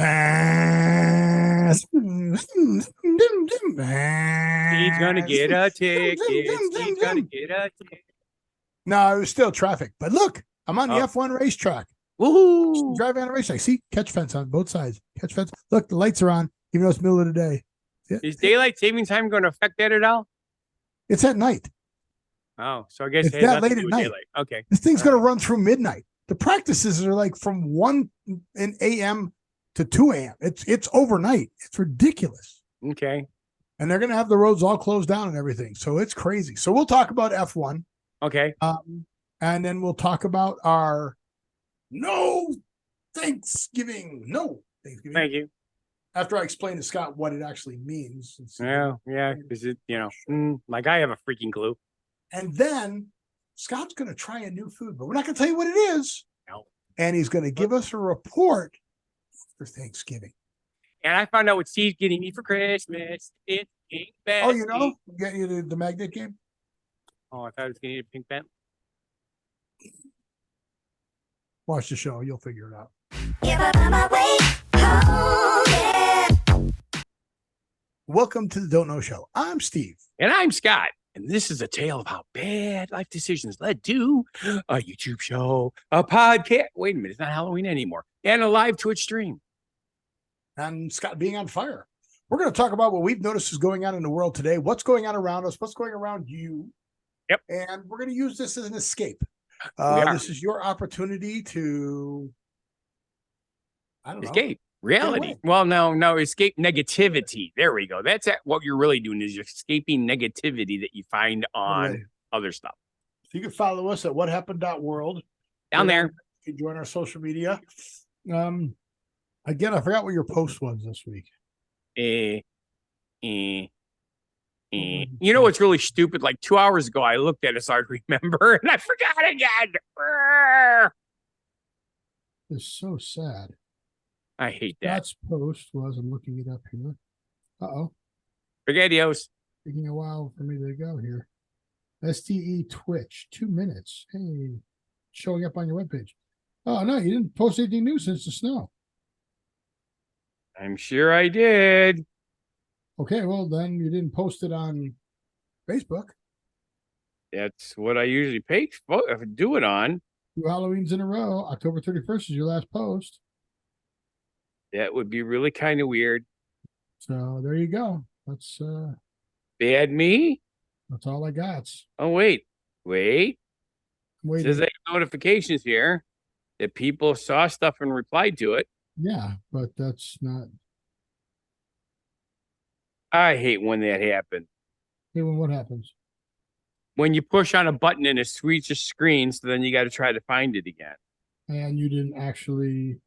Steve's gonna get a ticket. Steve's gonna get a ticket. No, it was still traffic. But look, I'm on the Oh. F1 racetrack. Woohoo! Driving on a racetrack. See, catch fence on both sides. Catch fence. Look, the lights are on, even though it's middle of the day. Yeah. Is daylight saving time going to affect that at all? It's at night. Oh, so I guess It's it has that nothing late to at do with night. daylight. Okay. This thing's going to run through midnight. The practices are like from 1 a.m. to 2 a.m. It's overnight. It's ridiculous. Okay. And they're going to have the roads all closed down and everything. So it's crazy. So we'll talk about F1. Okay. And then we'll talk about our no Thanksgiving. Thank you. After I explain to Scott what it actually means. Yeah. Is it, like I have a freaking clue. And then Scott's going to try a new food, but we're not going to tell you what it is. No. And he's going to give us a report for Thanksgiving. And I found out what Steve's getting me for Christmas. It's pink Bentley. Oh, you know? Get you the magnet game? Oh, I thought I was getting a pink Bentley. Watch the show. You'll figure it out. Welcome to the Don't Know Show. I'm Steve. And I'm Scott. And this is a tale of how bad life decisions led to a YouTube show, a podcast. Wait a minute. It's not Halloween anymore. And a live Twitch stream. And Scott being on fire. We're going to talk about what we've noticed is going on in the world today, what's going on around us, what's going around you. Yep. And we're going to use this as an escape. This is your opportunity to, escape reality. Well, no, escape negativity. There we go. That's what you're really doing is you're escaping negativity that you find on other stuff. So you can follow us at whathappened.world. Down there. You can join our social media. Again, I forgot what your post was this week. You know what's really stupid? Like 2 hours ago, I looked at it so I remember, and I forgot again. It's so sad. I hate that. That's post was, I'm looking it up here. Uh-oh. Spaghettios. Taking a while for me to go here. STE Twitch, 2 minutes. Hey, showing up on your webpage. Oh, no, you didn't post anything new since the snow. I'm sure I did. Okay, well, then you didn't post it on Facebook. That's what I usually do it on. 2 Halloweens in a row. October 31st is your last post. That would be really kind of weird. So there you go. That's bad me. That's all I got. Oh, wait. It says they have notifications here that people saw stuff and replied to it. Yeah, but that's not. I hate when that happens. Hey, when what happens? When you push on a button and it switches screens, so then you got to try to find it again. And you didn't actually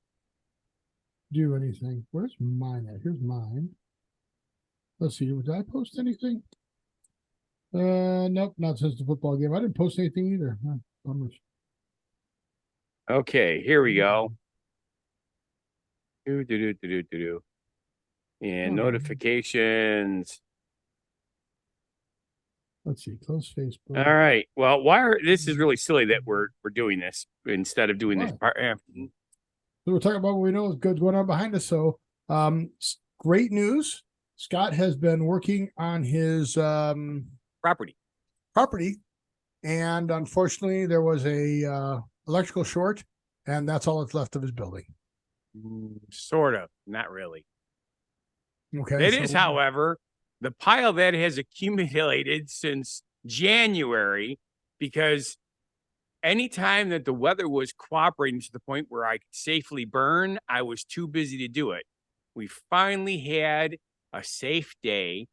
do anything. Where's mine at? Here's mine. Let's see. Did I post anything? Nope, not since the football game. I didn't post anything either. Bummers. Okay, here we go. And notifications. Let's see. Close Facebook. All right. Well, this is really silly that we're doing this instead of doing this part. So we're talking about what we know is good going on behind us. So, great news. Scott has been working on his property, and unfortunately, there was a electrical short, and that's all that's left of his building. Sort of, not really. Okay. It is, however, the pile that has accumulated since January, because anytime that the weather was cooperating to the point where I could safely burn, I was too busy to do it. We finally had a safe day.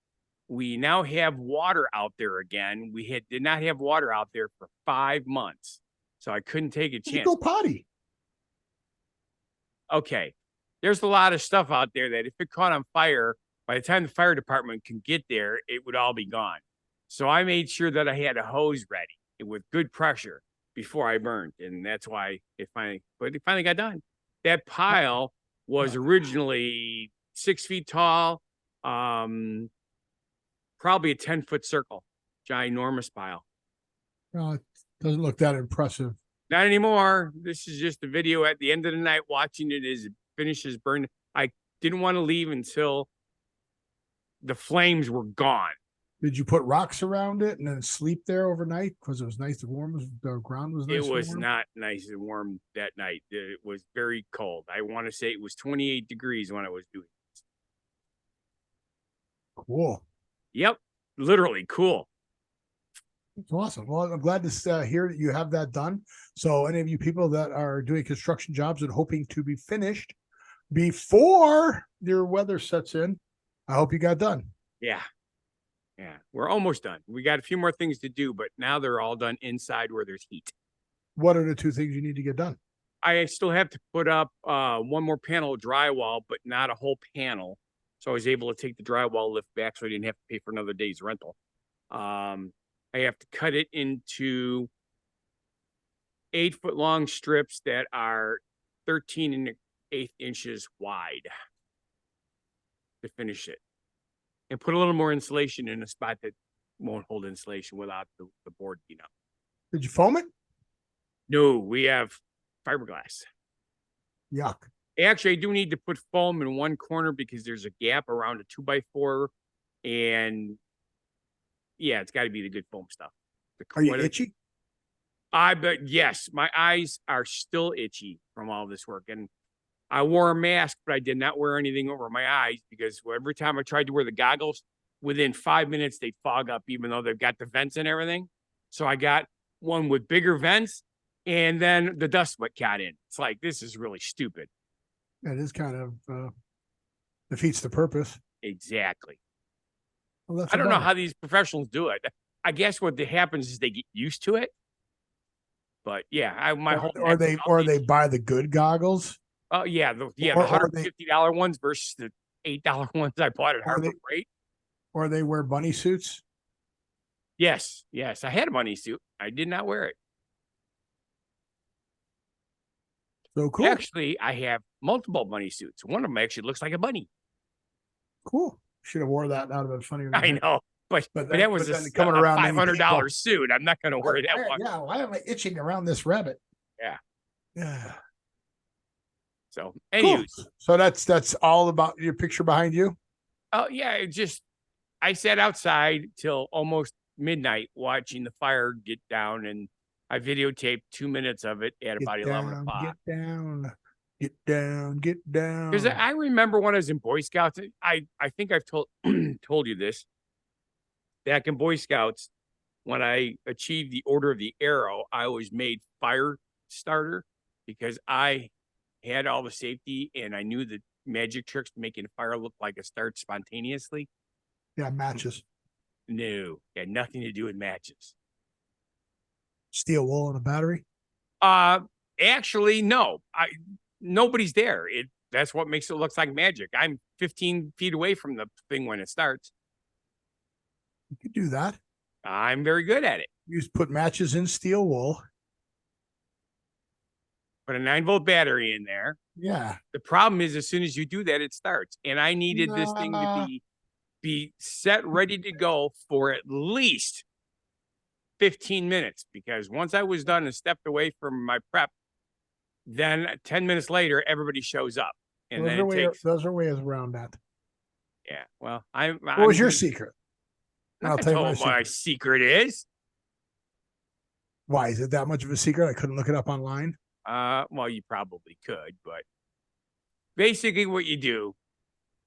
We now have water out there again. We did not have water out there for 5 months, so I couldn't take a chance. Go potty. Okay, there's a lot of stuff out there that if it caught on fire, by the time the fire department can get there, it would all be gone. So I made sure that I had a hose ready with good pressure before I burned, and that's why it finally got done. That pile was originally 6 feet tall, probably a 10-foot circle, ginormous pile. Well, it doesn't look that impressive. Not anymore. This is just a video at the end of the night watching it as it finishes burning. I didn't want to leave until the flames were gone. Did you put rocks around it and then sleep there overnight because it was nice and warm? The ground was nice. It was and warm? not nice and warm that night. It was very cold. I want to say it was 28 degrees when I was doing this. Cool. Yep, literally cool. It's awesome. Well, I'm glad to hear that you have that done. So, any of you people that are doing construction jobs and hoping to be finished before your weather sets in, I hope you got done. Yeah. Yeah, we're almost done. We got a few more things to do, but now they're all done inside where there's heat. What are the 2 things you need to get done? I still have to put up one more panel of drywall, but not a whole panel. So I was able to take the drywall lift back so I didn't have to pay for another day's rental. I have to cut it into 8-foot long strips that are 13 1/8 inches wide to finish it. And put a little more insulation in a spot that won't hold insulation without the board being up. Did you foam it? No, we have fiberglass. Yuck. Actually, I do need to put foam in one corner because there's a gap around a 2x4. And yeah, it's got to be the good foam stuff. Are you itchy? But yes, my eyes are still itchy from all this work. And I wore a mask, but I did not wear anything over my eyes because every time I tried to wear the goggles, within 5 minutes, they'd fog up, even though they've got the vents and everything. So I got one with bigger vents, and then the dust got in. It's like, this is really stupid. It is kind of defeats the purpose. Exactly. Well, I don't know how these professionals do it. I guess what happens is they get used to it. But yeah, or they buy the good goggles. Oh yeah, the $150 ones versus the $8 ones I bought at Harbor Freight. Or they wear bunny suits. Yes, I had a bunny suit. I did not wear it. So cool. Actually, I have multiple bunny suits. One of them actually looks like a bunny. Cool. Should have wore that. That would have been funny. I know, but that was coming around $500 suit. I'm not going to wear that one. Yeah, why am I itching around this rabbit? Yeah. So, anyways, cool. So that's all about your picture behind you. Oh yeah, I sat outside till almost midnight watching the fire get down, and I videotaped 2 minutes of it at about 11 o'clock. Get down. Because I remember when I was in Boy Scouts, I think I've told you this. Back in Boy Scouts, when I achieved the Order of the Arrow, I was made fire starter because I had all the safety and I knew the magic tricks to making a fire look like a start spontaneously. Yeah, matches. No, had nothing to do with matches. Steel wool and a battery? Actually, no. Nobody's there. That's what makes it look like magic. I'm 15 feet away from the thing when it starts. You could do that. I'm very good at it. You just put matches in steel wool. Put a 9-volt battery in there. Yeah. The problem is, as soon as you do that, it starts. And I needed this thing to be set, ready to go for at least 15 minutes. Because once I was done and stepped away from my prep, then 10 minutes later, everybody shows up. And those are ways around that. Yeah. Well, what was your secret? I'll tell you what my secret is. Why is it that much of a secret? I couldn't look it up online. Well, you probably could, but basically what you do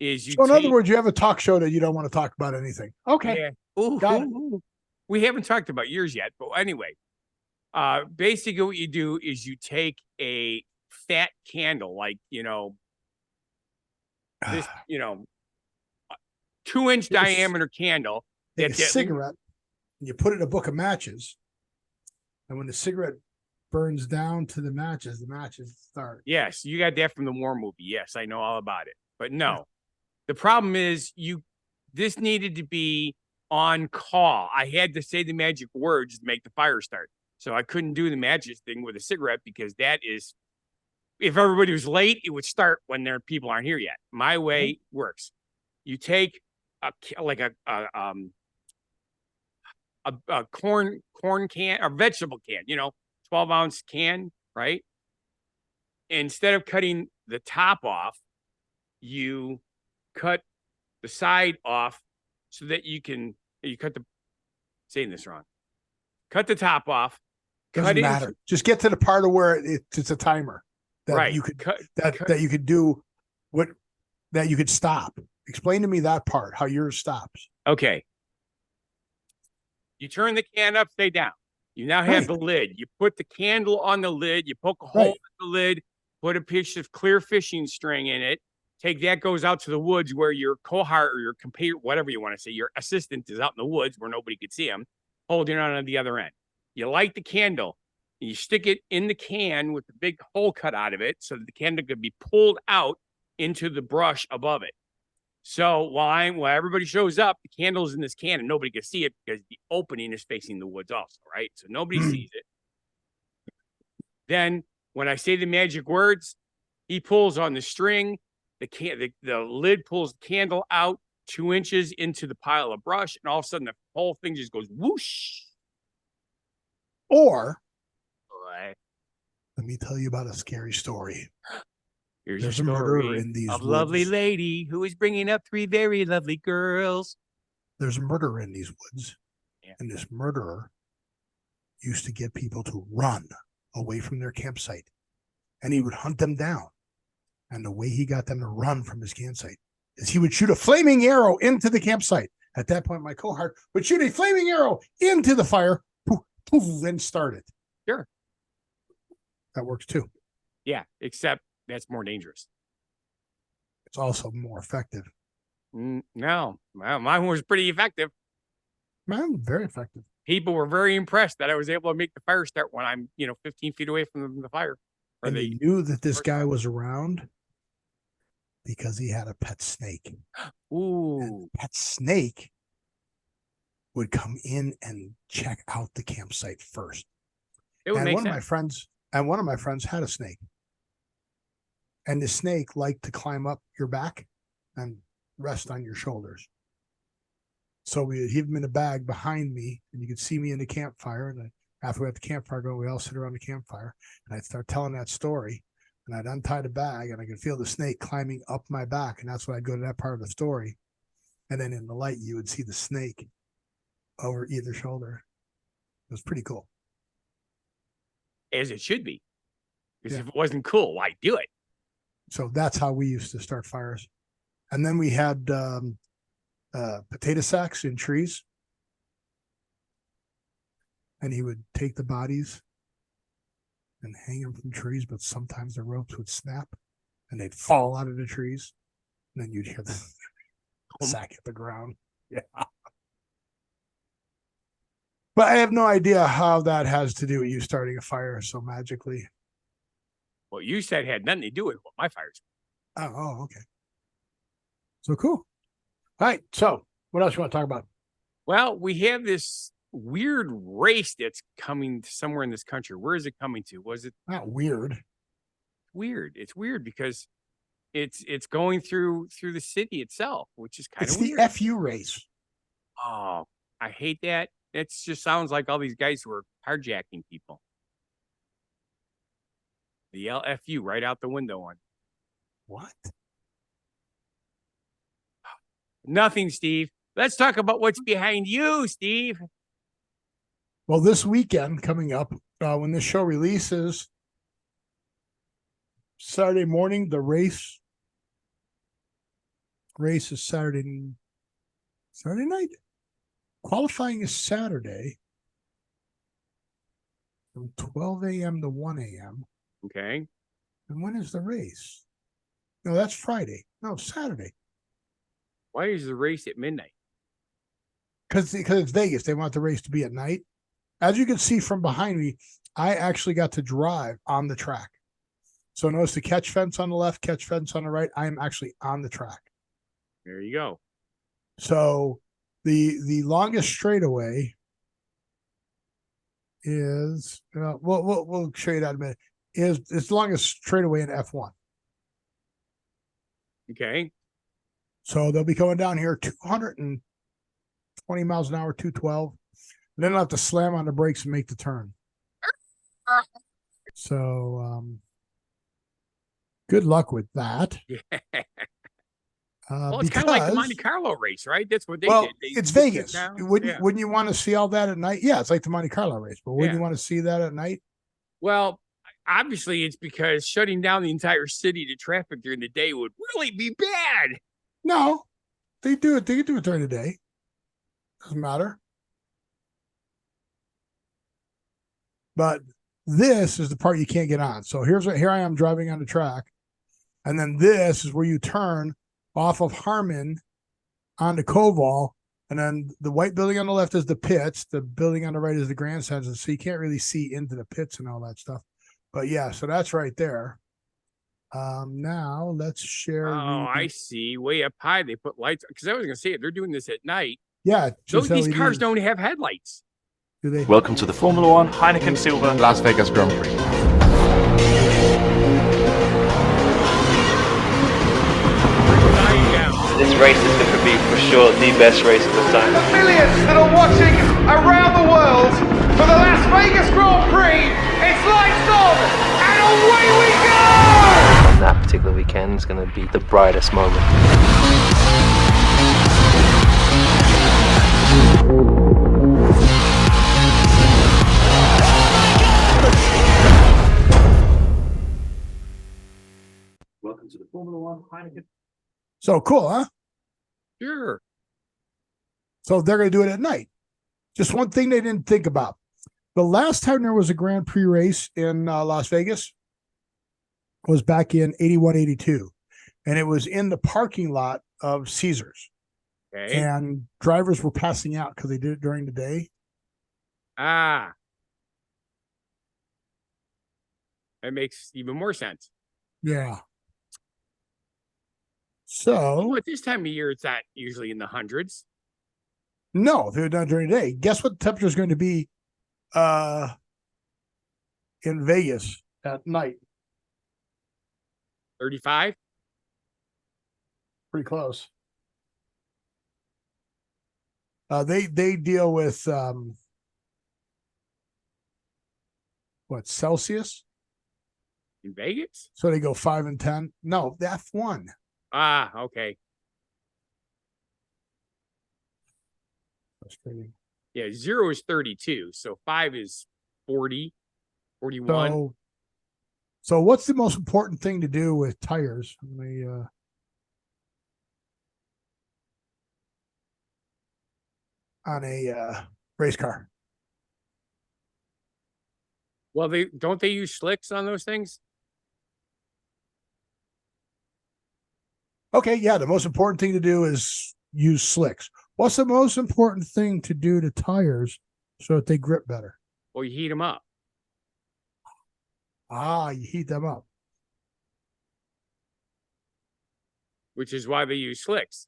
is in other words, you have a talk show that you don't want to talk about anything. Okay. Yeah. Ooh. We haven't talked about yours yet, but anyway, basically what you do is you take a fat candle, like, this, 2-inch diameter candle. Take a cigarette, and you put it in a book of matches. And when the cigarette burns down to the matches start. Yes, you got that from the War movie. Yes, I know all about it. But no, the problem is this needed to be on call. I had to say the magic words to make the fire start. So I couldn't do the magic thing with a cigarette because that is, if everybody was late, it would start when people aren't here yet. My way works. You take a corn can or vegetable can, 12-ounce can, right? Instead of cutting the top off, you cut the side off so that you cut the, saying this wrong. Cut the top off. Doesn't matter. Just get to the part of where it's a timer that you could that you could do that you could stop. Explain to me that part, how yours stops. Okay. You turn the can upside down. You now have the lid. You put the candle on the lid. You poke a hole in the lid. Put a piece of clear fishing string in it. Take that, goes out to the woods where your cohort or your compare, whatever you want to say, your assistant is out in the woods where nobody could see him, holding on the other end. You light the candle. And you stick it in the can with the big hole cut out of it so that the candle could be pulled out into the brush above it. So while everybody shows up, the candle's in this can and nobody can see it because the opening is facing the woods also, right? So nobody sees it. Then when I say the magic words, he pulls on the string, the lid pulls the candle out 2 inches into the pile of brush, and all of a sudden the whole thing just goes whoosh. Or let me tell you about a scary story. There's a murderer in these woods. A lovely lady who is bringing up 3 very lovely girls. There's a murderer in these woods. Yeah. And this murderer used to get people to run away from their campsite. And he would hunt them down. And the way he got them to run from his campsite is he would shoot a flaming arrow into the campsite. At that point, my cohort would shoot a flaming arrow into the fire, poof, poof, then start it. Sure. That works too. Yeah, except that's more dangerous. It's also more effective. No, mine was pretty effective. Mine very effective. People were very impressed that I was able to make the fire start when I'm, 15 feet away from the fire. And they knew that this guy was around because he had a pet snake. Ooh. And pet snake would come in and check out the campsite first. It would make sense. One of my friends had a snake. And the snake liked to climb up your back and rest on your shoulders. So we had him in a bag behind me, and you could see me in the campfire. And after we had the campfire going, we all sit around the campfire, and I'd start telling that story, and I'd untie the bag, and I could feel the snake climbing up my back, and that's when I'd go to that part of the story. And then in the light, you would see the snake over either shoulder. It was pretty cool. As it should be. Because if it wasn't cool, why do it? So that's how we used to start fires. And then we had potato sacks in trees. And he would take the bodies and hang them from trees, but sometimes the ropes would snap and they'd fall out of the trees. And then you'd hear the sack hit the ground. Yeah. But I have no idea how that has to do with you starting a fire so magically. What you said had nothing to do with what my fire's. Oh, okay. So cool. All right. So what else you want to talk about? Well, we have this weird race that's coming somewhere in this country. Where is it coming to? Was it not weird? Weird. It's weird because it's going through the city itself, which is kind of weird. It's the FU race. Oh, I hate that. It just sounds like all these guys who are carjacking people. The LFU right out the window one. What? Nothing, Steve. Let's talk about what's behind you, Steve. Well, this weekend coming up, when this show releases, Saturday morning, the race is Saturday night. Qualifying is Saturday from 12 a.m. to 1 a.m. Okay. And when is the race? No, that's Friday. No, Saturday. Why is the race at midnight? Because it's Vegas. They want the race to be at night. As you can see from behind me, I actually got to drive on the track. So notice the catch fence on the left, catch fence on the right. I am actually on the track. There you go. So the longest straightaway is we'll show you that in a minute. It's the longest straightaway in F1. Okay. So they'll be going down here 220 miles an hour, 212. And then they'll have to slam on the brakes and make the turn. So good luck with that. Well, it's kind of like the Monte Carlo race, right? That's what they did. It's Vegas. Yeah. Wouldn't you want to see all that at night? Yeah, it's like the Monte Carlo race, but wouldn't you want to see that at night? Well, obviously, it's because shutting down the entire city to traffic during the day would really be bad. No, they do it. They do it during the day. Doesn't matter. But this is the part you can't get on. So here I am driving on the track, and then this is where you turn off of Harmon onto Koval, and then the white building on the left is the pits. The building on the right is the grandstands, so you can't really see into the pits and all that stuff. But yeah, so that's right there. Now let's share. Oh, I see. Way up high, they put lights. Because I was going to say, if they're doing this at night, yeah, these cars don't have headlights. Do they? Welcome to the Formula One Heineken Silver Las Vegas Grand Prix. This race is going to be for sure the best race of the time. The millions that are watching around the world for the Las Vegas Grand Prix, it's lights on and away we go! And that particular weekend is going to be the brightest moment. Welcome to the Formula One Heineken. So cool, huh? Sure. So they're going to do it at night. Just one thing they didn't think about. The last time there was a Grand Prix race in Las Vegas was back in 81, 82. And it was in the parking lot of Caesars. Okay. And drivers were passing out because they did it during the day. Ah. That makes even more sense. Yeah. So Well, at this time of year, it's not usually in the hundreds. no, they're done during the day. Guess what the temperature is going to be in Vegas at night? 35? Pretty close. They deal with what, Celsius? In Vegas? So they go 5 and 10. No, the F1. Ah, okay. Frustrating. Yeah, 0 is 32. So 5 is 40, 41. So what's the most important thing to do with tires? On a race car? Well, they use slicks on those things? Okay, yeah, the most important thing to do is use slicks. What's the most important thing to do to tires so that they grip better? Well, you heat them up. You heat them up. Which is why they use slicks.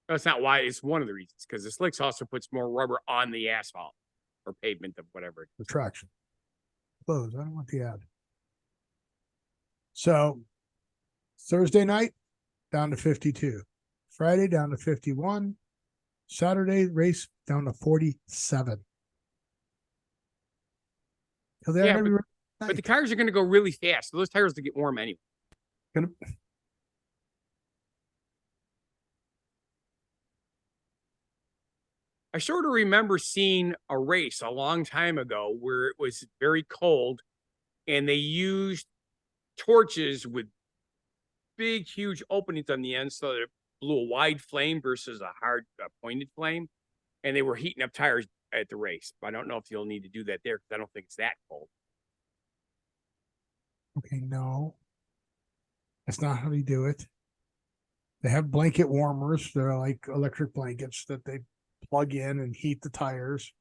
That's not why. It's one of the reasons, because the slicks also puts more rubber on the asphalt or pavement of whatever. The traction. Close. I don't want the ad. So Thursday night, down to 52. Friday, down to 51. Saturday, race down to 47. So Yeah, but the cars are going to go really fast. So those tires will get warm anyway. I sort of remember seeing a race a long time ago where it was very cold and they used torches with big, huge openings on the end so that it blew a wide flame versus a hard pointed flame. And they were heating up tires at the race. But I don't know if you'll need to do that there because I don't think it's that cold. Okay, no. That's not how they do it. They have blanket warmers. They're like electric blankets that they plug in and heat the tires.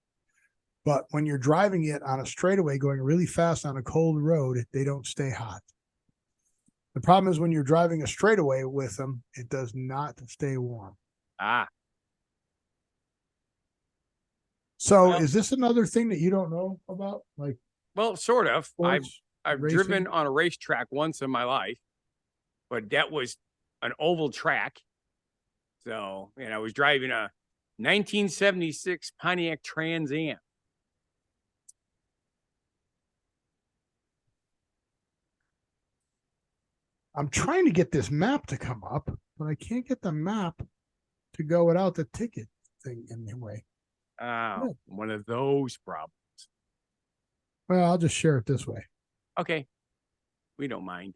But when you're driving it on a straightaway going really fast on a cold road, they don't stay hot. The problem is when you're driving a straightaway with them, it does not stay warm. So is this another thing that you don't know about? Like, well, sort of. I've racing? driven on a racetrack once in my life, but that was an oval track. So, and I was driving a 1976 Pontiac Trans Am. I'm trying to get this map to come up, but I can't get the map to go without the ticket thing in the way. Oh, one of those problems. Well, I'll just share it this way. Okay. We don't mind.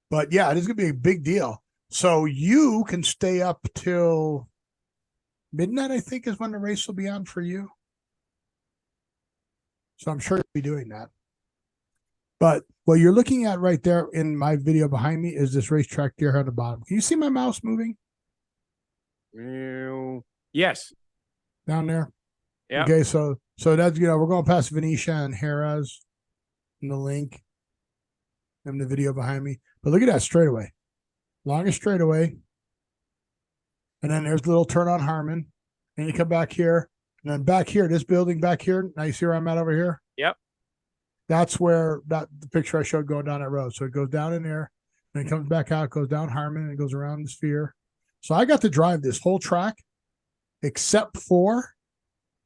But yeah, it is going to be a big deal. So you can stay up till midnight, I think, is when the race will be on for you. So I'm sure you'll be doing that. But what you're looking at right there in my video behind me is this racetrack deer on the bottom. Can you see my mouse moving? Yes. Down there? Yeah. Okay, so that's, we're going past Venetia and Harrah's in the link and the video behind me. But look at that straightaway. Longest straightaway. And then there's the little turn on Harmon. And you come back here. And then back here, this building back here. Now you see where I'm at over here? Yep. That's where the picture I showed going down that road. So it goes down in there, and it comes back out, goes down Harmon, and it goes around the sphere. So I got to drive this whole track except for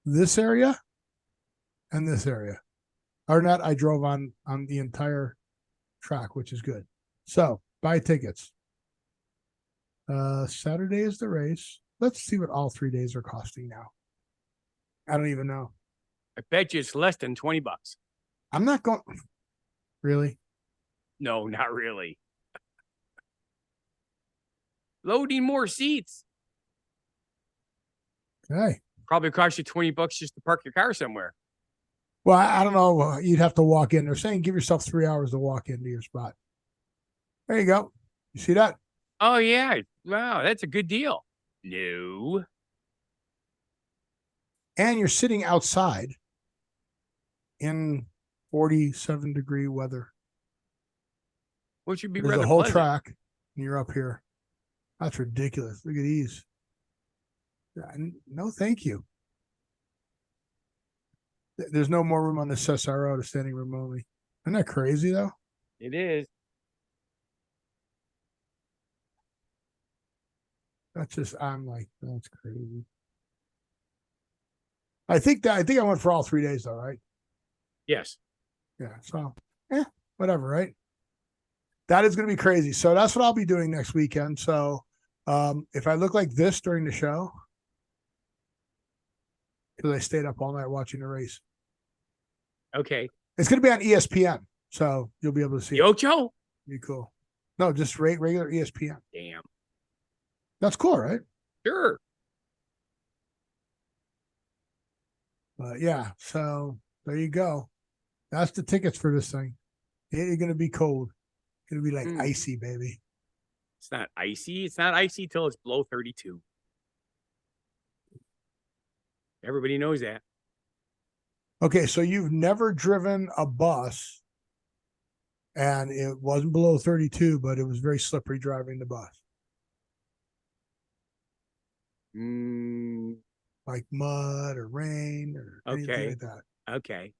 this area and this area. Other than that, I drove on the entire track, which is good. So buy tickets. Saturday is the race. Let's see what all 3 days are costing now. I don't even know. I bet you it's less than $20. I'm not going. Really? No, not really. Loading more seats. Okay. Probably cost you $20 just to park your car somewhere. Well, I don't know. You'd have to walk in. They're saying give yourself 3 hours to walk into your spot. There you go. You see that? Oh, yeah. Wow, that's a good deal. No. And you're sitting outside in 47-degree weather. Which would be There's rather a whole pleasant. track, and you're up here. That's ridiculous. Look at these. No, thank you. There's no more room on the SSRO to standing room only. Isn't that crazy, though? It is. I'm like, that's crazy. I think I went for all 3 days, though, right? Yes. Yeah. So, whatever, right? That is going to be crazy. So that's what I'll be doing next weekend. So, if I look like this during the show, because I stayed up all night watching the race, Okay. it's going to be on ESPN, so you'll be able to see it. Yocho? Be cool. No, just regular ESPN. Damn. That's cool, right? Sure. But yeah, so there you go. That's the tickets for this thing. It's going to be cold. It's going to be like icy, baby. It's not icy. It's not icy till it's below 32. Everybody knows that. Okay, so you've never driven a bus and it wasn't below 32, but it was very slippery driving the bus. Like mud or rain or anything like that. Okay.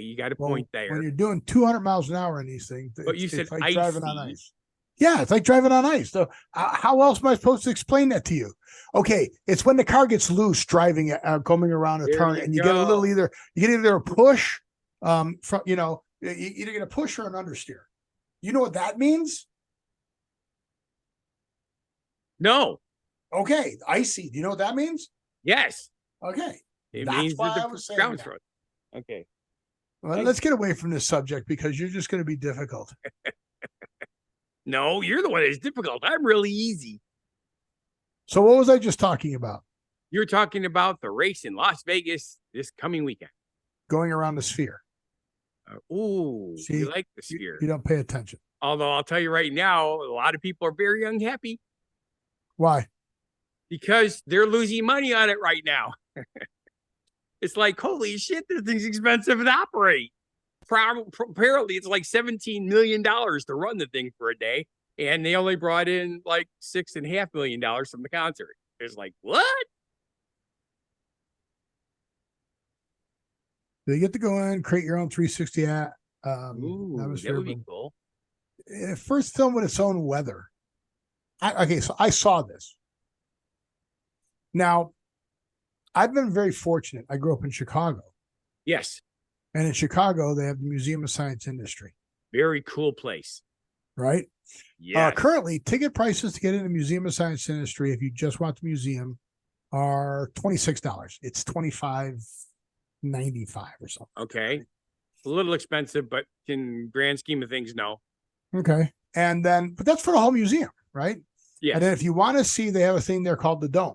You got a point there. When you're doing 200 miles an hour on these things, But you said it's like driving on icy. ice. Yeah, it's like driving on ice. So how else am I supposed to explain that to you? Okay, it's when the car gets loose driving, coming around a There turn, you and you get a little you get either a push, from you either get a push or an understeer. You know what that means? No. Okay, icy. Do you know what that means? Yes. Okay, It that's means why that I the was saying ground's that. frozen. Okay. Well, let's get away from this subject because you're just going to be difficult. No, you're the one that's difficult. I'm really easy. So what was I just talking about? You're talking about the race in Las Vegas this coming weekend. Going around the sphere. Ooh, See, you like the sphere. You don't pay attention. Although I'll tell you right now, a lot of people are very unhappy Why? because they're losing money on it right now. It's like, holy shit, this thing's expensive to operate. Apparently, it's like $17 million to run the thing for a day. And they only brought in like $6.5 million from the concert. It's like, what? Do you get to go in, create your own 360 Ooh, atmosphere? that would be cool. First film with its own weather. So I saw this. Now, I've been very fortunate. I grew up in Chicago. Yes. And in Chicago, they have the Museum of Science Industry. Very cool place. right? Yeah. Currently, ticket prices to get into Museum of Science and Industry, if you just want the museum, are $26. It's $25.95 or something. Okay. A little expensive, but in grand scheme of things, no. Okay. And then, but that's for the whole museum, right? Yes. And then if you want to see, they have a thing there called the Dome.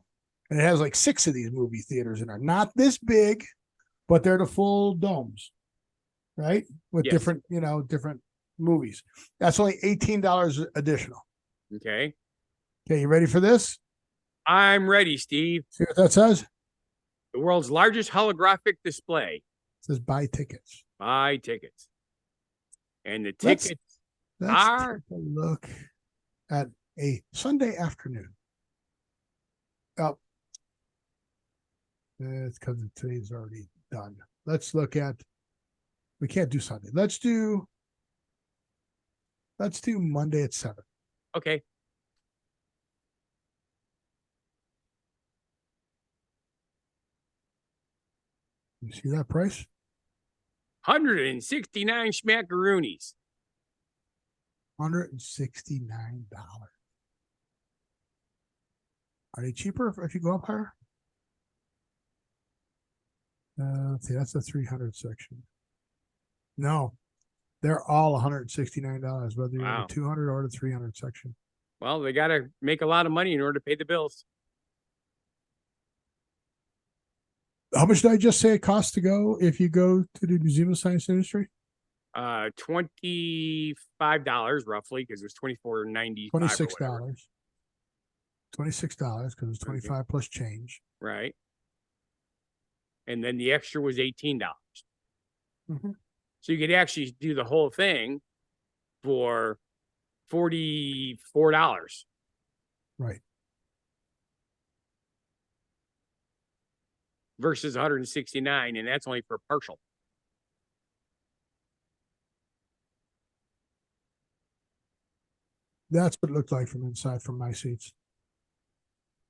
And it has like 6 of these movie theaters in there. Not this big, but they're the full domes, right? With Yes. different, different movies. That's only $18 additional. Okay. Okay, you ready for this? I'm ready, Steve. See what that says? It The world's largest holographic display. says buy tickets. Buy tickets. And the Let's- tickets Let's are take a look at a Sunday afternoon. Oh, it's because today's already done. Let's look at. We can't do Sunday. Let's do Monday at 7. okay. You see that price? 169 schmackaroonies. $169. Are they cheaper if you go up higher? Let's see, that's the 300 section. No, they're all $169, whether you're in Wow. the 200 or the 300 section. Well, they got to make a lot of money in order to pay the bills. How much did I just say it costs to go if you go to the Museum of Science and Industry? $25 roughly, because it was $24.95. $26. $26 because it's 25 plus change. Right. And then the extra was $18. Mhm. So you could actually do the whole thing for $44. Right. Versus 169, and that's only for partial. That's what it looked like from inside from my seats.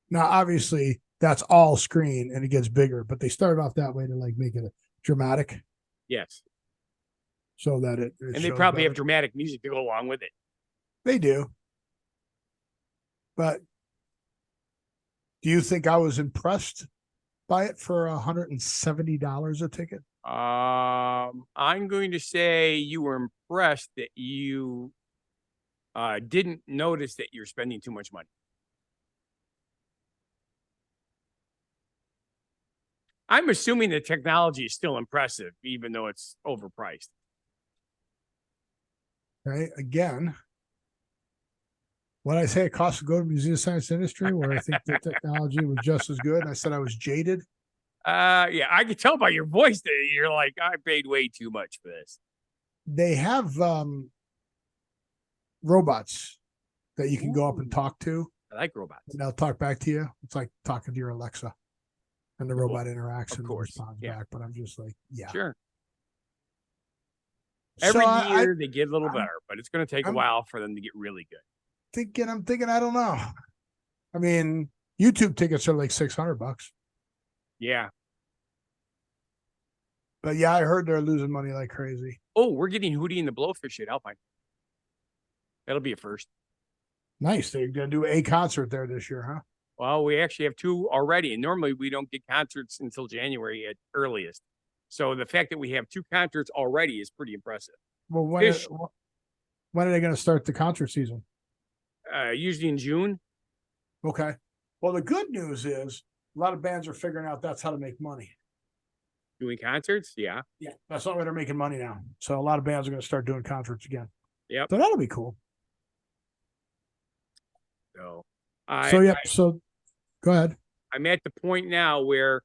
Now, obviously, that's all screen and it gets bigger, but they started off that way to like make it dramatic Yes. so that it And they shows probably have better. dramatic music to go along with it. They do. But do you think I was impressed by it for $170 a ticket? I'm going to say you were impressed that you didn't notice that you're spending too much money. I'm assuming the technology is still impressive, even though it's overpriced. Okay. Again, when I say it costs to go to Museum of Science and Industry, where I think the technology was just as good, and I said I was jaded. Yeah, I could tell by your voice that you're like, I paid way too much for this. They have robots that you can go up and talk to, I like robots. and they'll talk back to you. It's like talking to your Alexa, and the Cool. robot interacts Of and course, responds yeah. back. But I'm just like, yeah. Sure. So Every I- year they get a little I'm- better, but it's going to take a I'm- while for them to get really good. I'm thinking, I don't know. I mean, YouTube tickets are like $600, Yeah. but yeah, I heard they're losing money like crazy. Oh, we're getting Hootie and the Blowfish at Alpine. That'll be a first. Nice. They're gonna do a concert there this year, huh? Well, we actually have 2 already, and normally we don't get concerts until January at earliest. So the fact that we have 2 concerts already is pretty impressive. Well, Fish. when are they going to start the concert season? Usually in June. Okay. Well, the good news is a lot of bands are figuring out that's how to make money. Doing concerts, yeah. Yeah, that's not where they're making money now. So a lot of bands are going to start doing concerts again. Yep. So that'll be cool. So, So go ahead. I'm at the point now where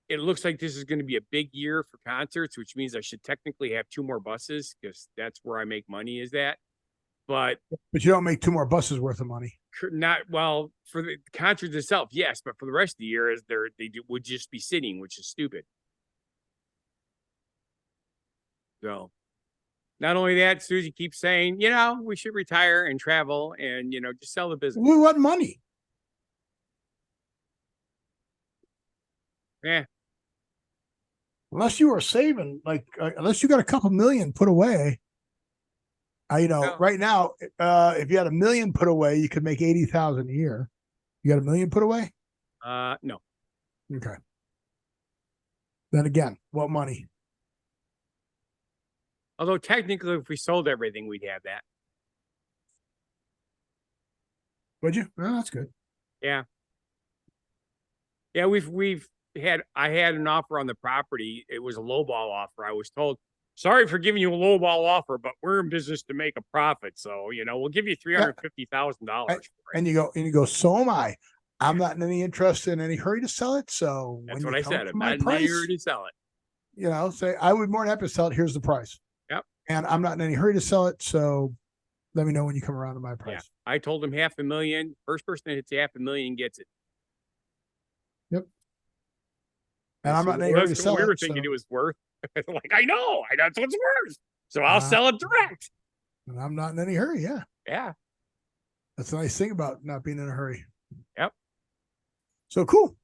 it looks like this is going to be a big year for concerts, which means I should technically have 2 more buses because that's where I make money is that. But But you don't make 2 more buses worth of money. not well for the concerts itself, yes, but for the rest of the year, as would just be sitting, which is stupid. So, not only that, Susie keeps saying, we should retire and travel and just sell the business. We want money. Yeah, Unless you are saving, unless you got a couple million put away. Well- right now, if you had $1 million put away, you could make 80,000 a year. You got $1 million put away? No. Okay. Then again, what money? Although technically, if we sold everything, we'd have that. Would you? Oh, that's good. Yeah. Yeah, I had an offer on the property. It was a lowball offer. I was told, sorry for giving you a lowball offer, but we're in business to make a profit. So, we'll give you $350,000 for it. And you go, so am I. I'm not in any interest in any hurry to sell it. So That's when what you I come said. for I'm my not in price, any hurry to sell it. say I would more than happy to sell it. Here's the price. Yep. And I'm not in any hurry to sell it. So let me know when you come around to my price. Yeah. I told him $500,000. First person that hits $500,000 gets it. Yep. And I'm not in any hurry to sell we it. were thinking it was worth. Like, I know. That's what's worth. So I'll sell it direct. And I'm not in any hurry. Yeah. Yeah. That's the nice thing about not being in a hurry. Yep. So cool.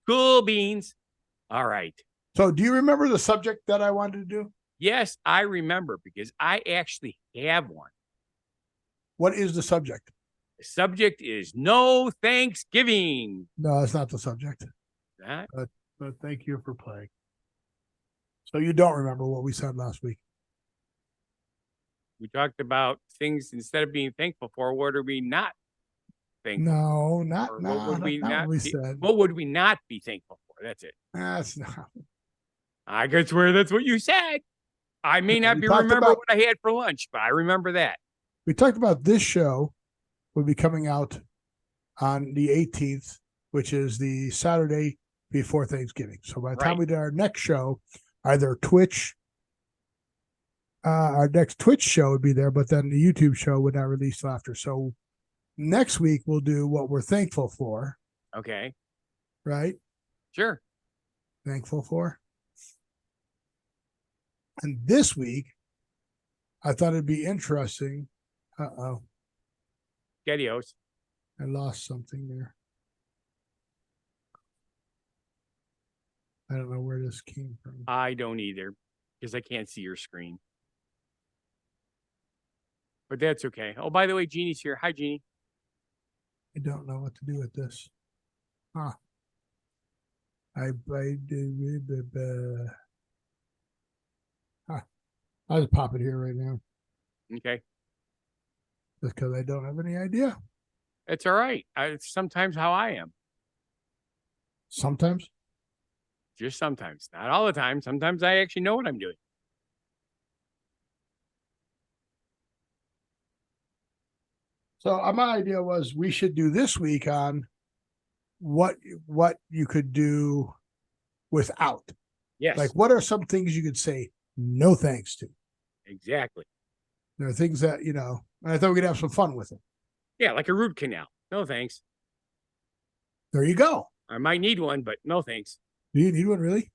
Cool beans. All right. So do you remember the subject that I wanted to do? Yes, I remember because I actually have one. What is the subject? The subject is no Thanksgiving. No, that's not the subject. That But thank you for playing. So you don't remember what we said last week? we talked about things instead of being thankful for, what are we not thankful No, for? not Or no. what would we Not not what we be, said. what would we not be thankful for? That's it. That's not. I guess that's what you said. I may Yeah, not we be talked remember about- what I had for lunch, but I remember that. We talked about this show will be coming out on the 18th, which is the Saturday before Thanksgiving. So by the time Right. we do our next show, either Twitch, our next Twitch show would be there, but then the YouTube show would not release till after. So next week we'll do what we're thankful for, Okay. right? Sure. Thankful for. And this week, I thought it'd be interesting. Uh-oh, Gedios. I lost something there. I don't know where this came from. I don't either because I can't see your screen. But that's okay. Oh, by the way, Jeannie's here. Hi, Jeannie. I don't know what to do with this. Huh. Huh. I'll just pop it here right now Okay. just because I don't have any idea. It's all right. It's sometimes how I am. Sometimes. Just sometimes. Not all the time. Sometimes I actually know what I'm doing. So my idea was we should do this week on what you could do without. Yes. Like, what are some things you could say no thanks to? Exactly. There are things that, and I thought we could have some fun with it. Yeah, like a root canal. No thanks. There you go. I might need one, but no thanks. Do you need one, really?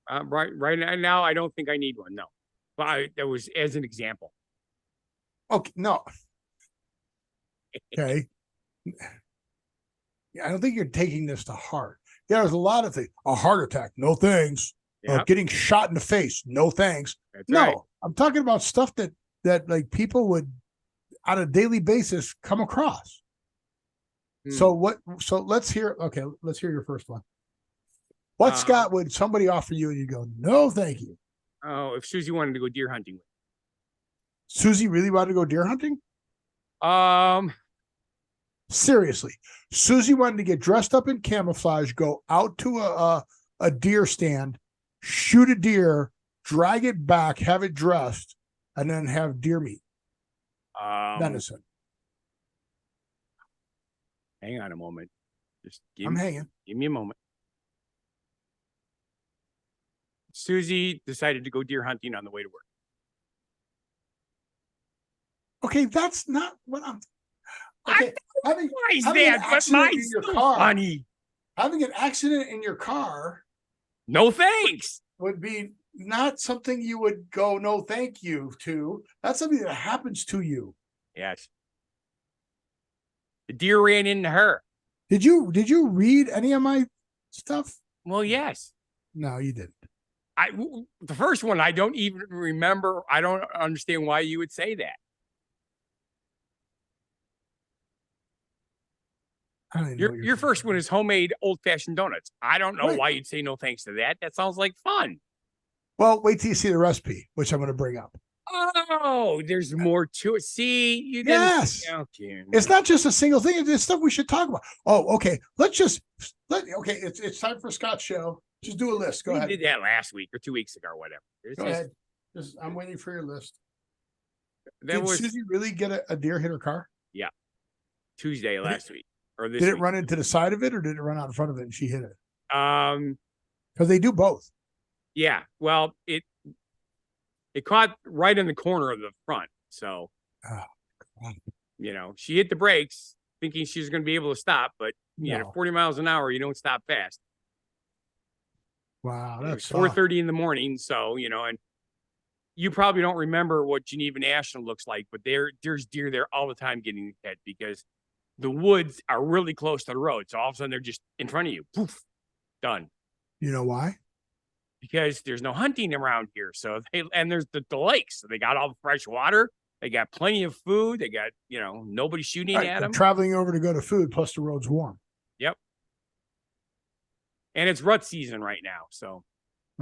Right now, I don't think I need one. No. But that was as an example. Okay, no. Okay. Yeah, I don't think you're taking this to heart. Yeah, there's a lot of things. A heart attack, no thanks. Yeah, Getting shot in the face, no thanks. that's No, right. I'm talking about stuff that like people would on a daily basis come across. Hmm. So let's hear your first one. What Scott would somebody offer you and you go, no, thank you. Oh, if Susie wanted to go deer hunting with Susie really wanted to go deer hunting? me. Seriously. Susie wanted to get dressed up in camouflage, go out to a deer stand, shoot a deer, drag it back, have it dressed, and then have deer meat. Venison. Hang on a moment. Just I'm hanging. give me a moment. Susie decided to go deer hunting on the way to work. Okay, that's not what I'm. Okay, having Why is having an that? But accident mine's in your so car. funny. Having an accident in your car No thanks. would be not something you would go no thank you to. That's something that happens to you. Yes. The deer ran into her. Did you read any of my stuff? Well, yes. No, you didn't. The first one, I don't even remember. I don't understand why you would say that. I don't even know what Your first one is homemade old-fashioned donuts. I don't know Right. why you'd say no thanks to that. That sounds like fun. Well, wait till you see the recipe, which I'm going to bring up. Oh, there's more to it. See, you didn't. Yes. Okay. It's not just a single thing. It's stuff we should talk about. Oh, okay. Okay. It's time for Scott's show. Just do a list. Go We ahead. did that last week or 2 weeks ago or whatever. Go ahead. I'm waiting for your list. That Did was Susie really get a deer hit her car? Tuesday last week or this Did it week. run into the side of it or did it run out in front of it and she hit it? Um, Because they do both. yeah. Well, it caught right in the corner of the front. So, Oh, God. she hit the brakes thinking she was going to be able to stop, but No. 40 miles an hour, you don't stop fast. Wow, It that's was 4:30 in the morning. So, and you probably don't remember what Geneva National looks like, but there's deer there all the time getting hit because the woods are really close to the road. So all of a sudden they're just in front of you. Poof, done. You know why? Because there's no hunting around here. So there's the lakes. So they got all the fresh water. They got plenty of food. They got, nobody shooting Right, at they're them. traveling over to go to food, plus the road's warm. Yep. And it's rut season right now. So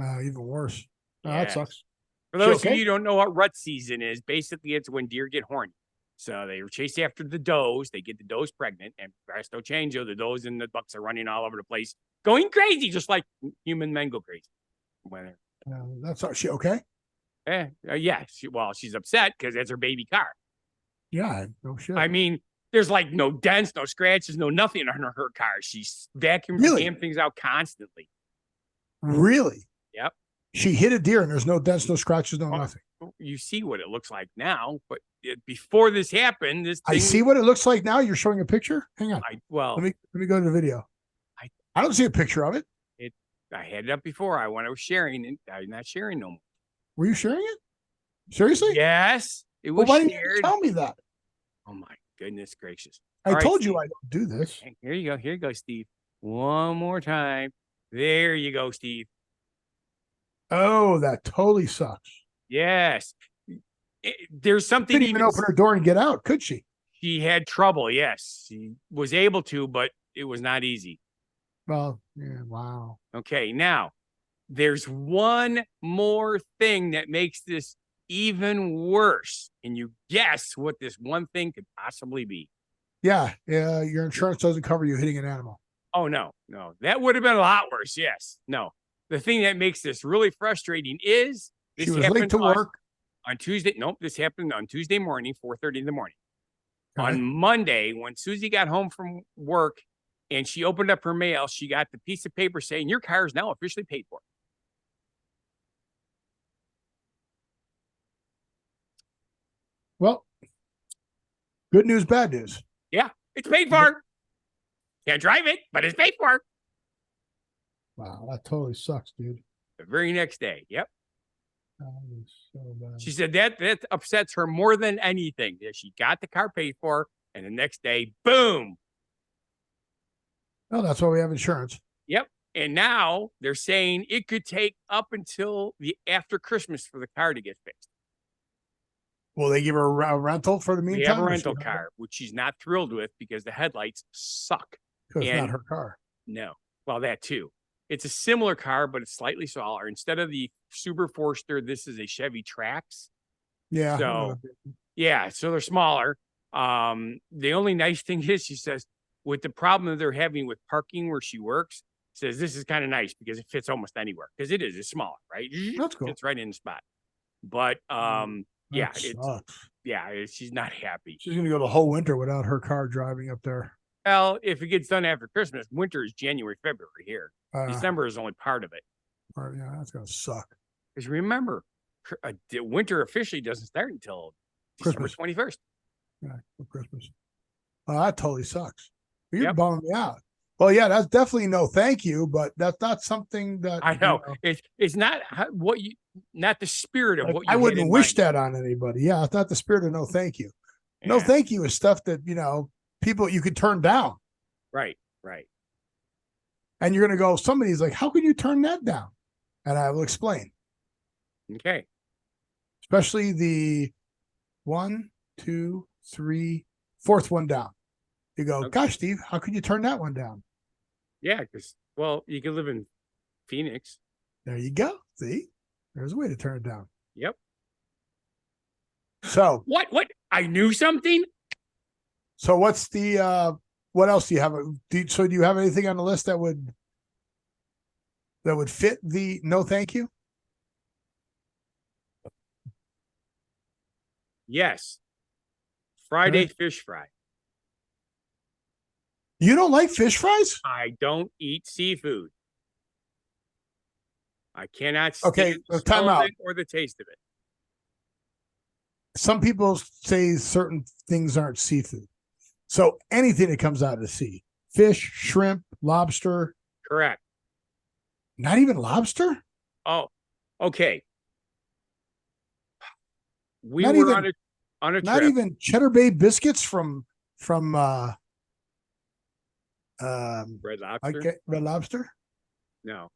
Even worse. Oh, Yeah. that sucks. for those okay? of you who don't know what rut season is, basically it's when deer get horny. So they chase after the does. They get the does pregnant, and presto changeo, the does and the bucks are running all over the place, going crazy, just like human men go crazy. When That's she okay? yeah, she's upset because that's her baby car. Yeah, no shit. I mean, there's like no dents, no scratches, no nothing on her car. She's vacuuming Really? damn things out constantly. Really? Yep. She hit a deer and there's no dents, no scratches, no Oh, nothing. You see what it looks like now, but before this happened, this thing, I see what it looks like now. You're showing a picture? Hang on. Let me go to the video. I don't see a picture of it. I had it up before. I was sharing it. I'm not sharing no more. Were you sharing it? Seriously? Yes, it Well, was why didn't you shared. tell me that? Oh my goodness gracious! I All right, told you Steve. I don't do this. Okay, here you go. Here you go, Steve. One more time. There you go, Steve. Oh, that totally sucks. Yes. There's something Couldn't even open her door and get out, could she? She had trouble. Yes, she was able to, but it was not easy. Well, yeah, wow. Okay, now there's one more thing that makes this even worse. Can you guess what this one thing could possibly be? Yeah, your insurance doesn't cover you hitting an animal. Oh, no, that would have been a lot worse. Yes, no. The thing that makes this really frustrating is She was late to work. on Tuesday. Nope, this happened on Tuesday morning, 4:30 in the morning. Okay. On Monday, when Susie got home from work and she opened up her mail, she got the piece of paper saying, your car is now officially paid for. Well, good news, bad news. Yeah, it's paid for. Can't drive it, but it's paid for. Wow, that totally sucks, dude. The very next day. Yep. That is so bad. She said that upsets her more than anything. That she got the car paid for, and the next day, boom. Oh, that's why we have insurance. Yep. And now they're saying it could take up until the after Christmas for the car to get fixed. Will they give her a rental for the meantime? We have a or rental she- car, which she's not thrilled with because the headlights suck. 'Cause it's not and- her car. No. Well, that too. It's a similar car, but it's slightly smaller. Instead of the Super Forester, this is a Chevy Trax. Yeah. So, yeah, so they're smaller. The only nice thing is, she says, with the problem that they're having with parking where she works, says this is kind of nice because it fits almost anywhere. Because it's smaller, right? That's cool. It's right in the spot. But yeah, That sucks. she's not happy. She's gonna go the whole winter without her car driving up there. Well, if it gets done after Christmas, winter is January, February here. Uh, December is only part of it. yeah, that's gonna suck. Because remember, the winter officially doesn't start until December Christmas. 21st. Yeah, for Christmas. That totally sucks. You're Yep. bumming me out. Well, yeah, that's definitely no thank you, but that's not something that I know. It's not what you, not the spirit of like, what you I had wouldn't in wish mind. that on anybody. Yeah, it's not the spirit of no thank you. No Yeah, thank you is stuff that people you could turn down. Right. And you're gonna go, somebody's like, how can you turn that down? and I will explain. Okay. Especially the 1, 2, 3, fourth one down. You go, Okay. gosh, Steve, how could you turn that one down? Yeah, because well, you can live in Phoenix. There you go. See, there's a way to turn it down. Yep. So What? I knew something. So what's the what else do you have? Do you have anything on the list that would fit the no thank you? Yes. Friday fish fry. You don't like fish fries? I don't eat seafood. I cannot Okay, stand the time smell of out. it or the taste of it. Some people say certain things aren't seafood. So anything that comes out of the sea, fish, shrimp, lobster, Correct. not even lobster? Oh, okay. We Not were even- on a Not trip. even Cheddar Bay biscuits from Red Lobster. okay, Red Lobster? No.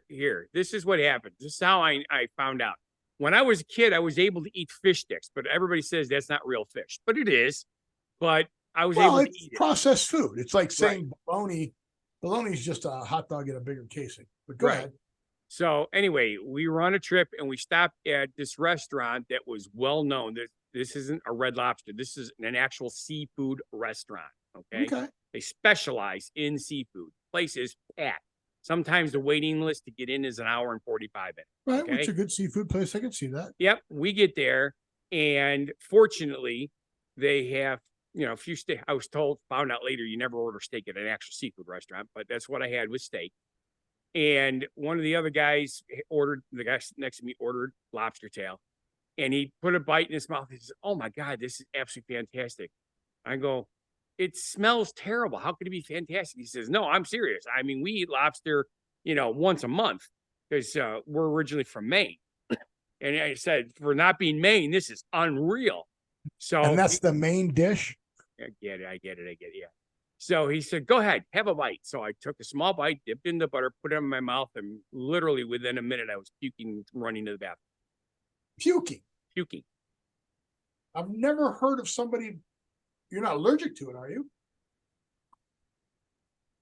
Here, this is what happened. This is how I found out. When I was a kid, I was able to eat fish sticks, but everybody says that's not real fish, but it is. But I was Well, able to it's eat it. processed food. It's like saying bologna. Bologna is just a hot dog in a bigger casing. But go Right. ahead. So anyway, we were on a trip and we stopped at this restaurant that was well known. This isn't a Red Lobster. This is an actual seafood restaurant. Okay. Okay. They specialize in seafood. Place is packed. Sometimes the waiting list to get in is an hour and 45 minutes. Right. Okay. It's a good seafood place. I can see that. Yep. We get there, and fortunately, they have, a few steak. I was found out later, you never order steak at an actual seafood restaurant, but that's what I had with steak. And one of the other guys the guy next to me ordered lobster tail, and he put a bite in his mouth. He says, "Oh my God, this is absolutely fantastic." I go, "It smells terrible. How could it be fantastic?" He says, "No, I'm serious. I mean, we eat lobster, once a month because we're originally from Maine." And I said, "For not being Maine, this is unreal." So, And that's the main dish. I get it. Yeah. So he said, "Go ahead, have a bite." So I took a small bite, dipped in the butter, put it in my mouth, and literally within a minute, I was puking, running to the bathroom. Puking. I've never heard of somebody. You're not allergic to it, are you?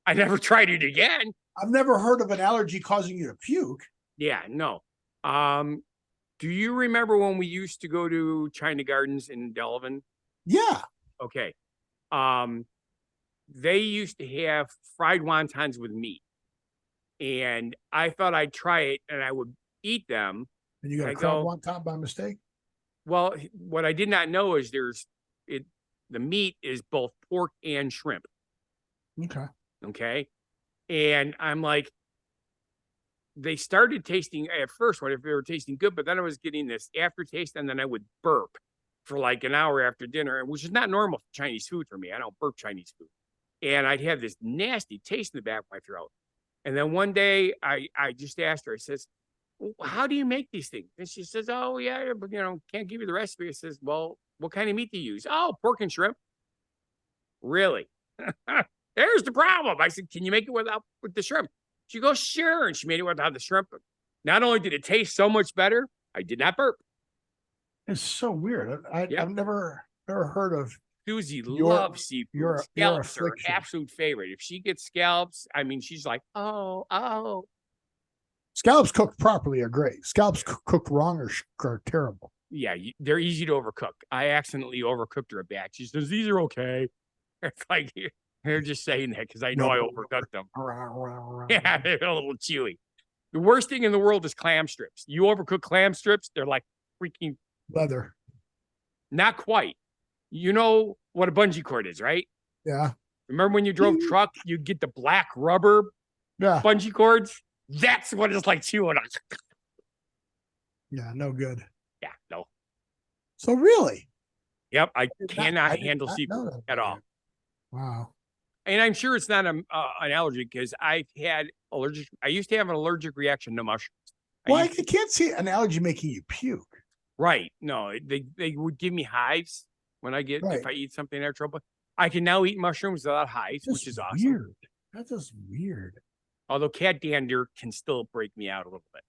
I never tried it again. I've never heard of an allergy causing you to puke. Yeah, no. Do you remember when we used to go to China Gardens in Delavan? Yeah. Okay. They used to have fried wontons with meat. And I thought I'd try it and I would eat them. And you got a crab wonton by mistake? Well, what I did not know is the meat is both pork and shrimp. Okay. Okay. And I'm like, they started tasting at first, what if they were tasting good, but then I was getting this aftertaste, and then I would burp for like an hour after dinner, which is not normal for Chinese food for me. I don't burp Chinese food. And I'd have this nasty taste in the back of my throat. And then one day I just asked her, I says, "How do you make these things?" And she says, "Oh yeah, but can't give you the recipe." I says, "Well, what kind of meat do you use?" "Oh, pork and shrimp." "Really?" There's the problem. I said, "Can you make it with the shrimp?" She goes, "Sure." And she made it without the shrimp. Not only did it taste so much better, I did not burp. It's so weird. Yep. I've never heard of. Susie loves seafood. your Scallops are her affliction. absolute favorite. If she gets scallops, I mean, she's like, oh. Scallops cooked properly are great. Scallops cooked wrong are terrible. Yeah, they're easy to overcook. I accidentally overcooked her a batch. She says, "These are okay." It's like, they're just saying that because I know I overcooked them. Yeah, they're a little chewy. The worst thing in the world is clam strips. You overcook clam strips, they're like freaking Leather. not quite. You know what a bungee cord is, right? Yeah. Remember when you drove truck, you get the black rubber Yeah. bungee cords? That's what it's like chewing on. Yeah. No good. Yeah, no. So really? Yep, I did cannot not handle know seafood that. at all. Wow. And I'm sure it's not an allergy because I used to have an allergic reaction to mushrooms. Well, I can't see an allergy making you puke. Right. No, they would give me hives when if I eat something in trouble. I can now eat mushrooms without hives, which is awesome. Weird. That's just weird. Although cat dander can still break me out a little bit.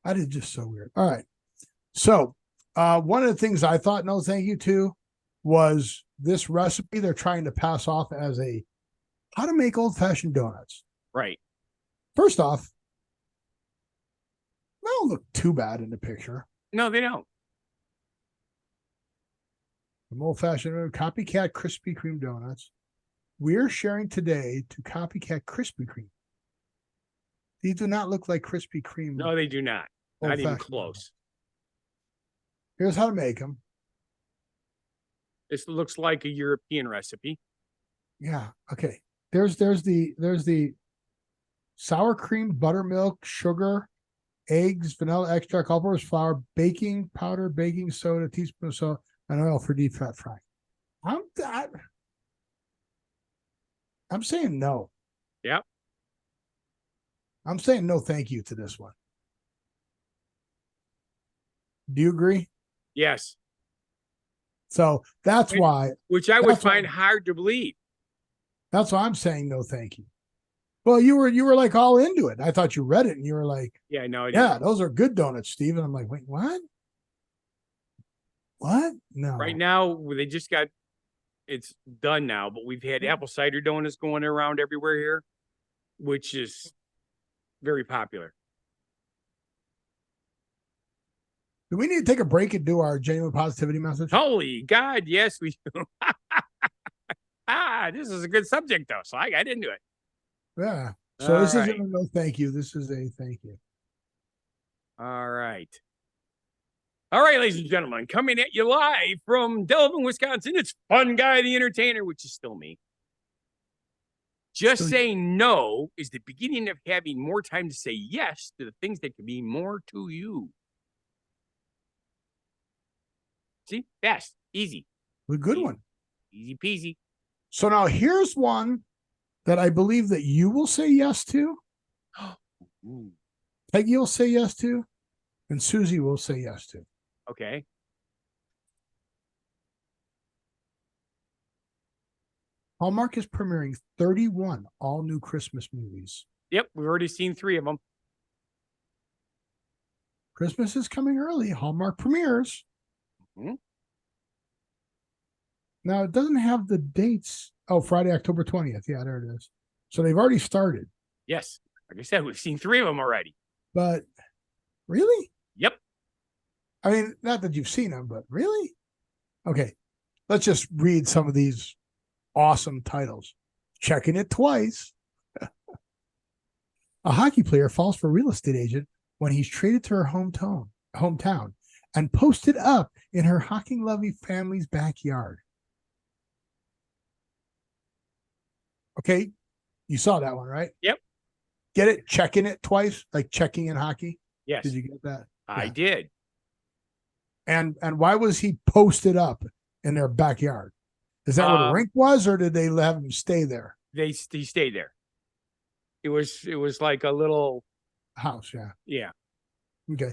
That is just so weird. All right. So one of the things I thought no thank you to was this recipe they're trying to pass off as a how to make old-fashioned donuts. Right. First off, they don't look too bad in the picture. No, they don't. Some old-fashioned copycat Krispy Kreme donuts. We're sharing today to copycat Krispy Kreme. These do not look like Krispy Kreme. No, they do not. Not even close. Here's how to make them. This looks like a European recipe. Yeah. Okay. There's the sour cream, buttermilk, sugar, eggs, vanilla extract, all-purpose flour, baking powder, baking soda, teaspoon of salt, and oil for deep fat frying. I'm saying no. Yep. I'm saying no thank you to this one. Do you agree? Yes. So that's why. Which I would find hard to believe. That's why I'm saying no thank you. Well, you were like all into it. I thought you read it and you were like, yeah, no, yeah, those are good donuts, Steve. And I'm like, wait, what? What? No. Right now, they just got it's done now, but we've had apple cider donuts going around everywhere here, which is very popular. Do we need to take a break and do our genuine positivity message? Holy God, yes, we do. This is a good subject, though, so I got into it. Yeah. So this isn't a no thank you. This is a thank you. All right. All right, ladies and gentlemen, coming at you live from Delvin, Wisconsin, it's Funguy the Entertainer, which is still me. Just saying no is the beginning of having more time to say yes to the things that can be more to you. See? Fast. Easy. A good one. Easy peasy. So now here's one that I believe that you will say yes to. Peggy will say yes to. And Susie will say yes to. Okay. Hallmark is premiering 31 all-new Christmas movies. Yep, we've already seen 3 of them. Christmas is coming early. Hallmark premieres. Mm-hmm. Now, it doesn't have the dates. Oh, Friday, October 20th. Yeah, there it is. So they've already started. Yes. Like I said, we've seen 3 of them already. But really? Yep. I mean, not that you've seen them, but really? Okay. Let's just read some of these awesome titles. Checking it twice. A hockey player falls for a real estate agent when he's traded to her hometown and posted up in her hockey-loving family's backyard. Okay. You saw that one, right? Yep. Get it? Checking it twice, like checking in hockey. Yes. Did you get that? I did. And why was he posted up in their backyard? Is that where the rink was, or did they have him stay there? He stayed there. It was like a little house. Yeah. Yeah. Okay.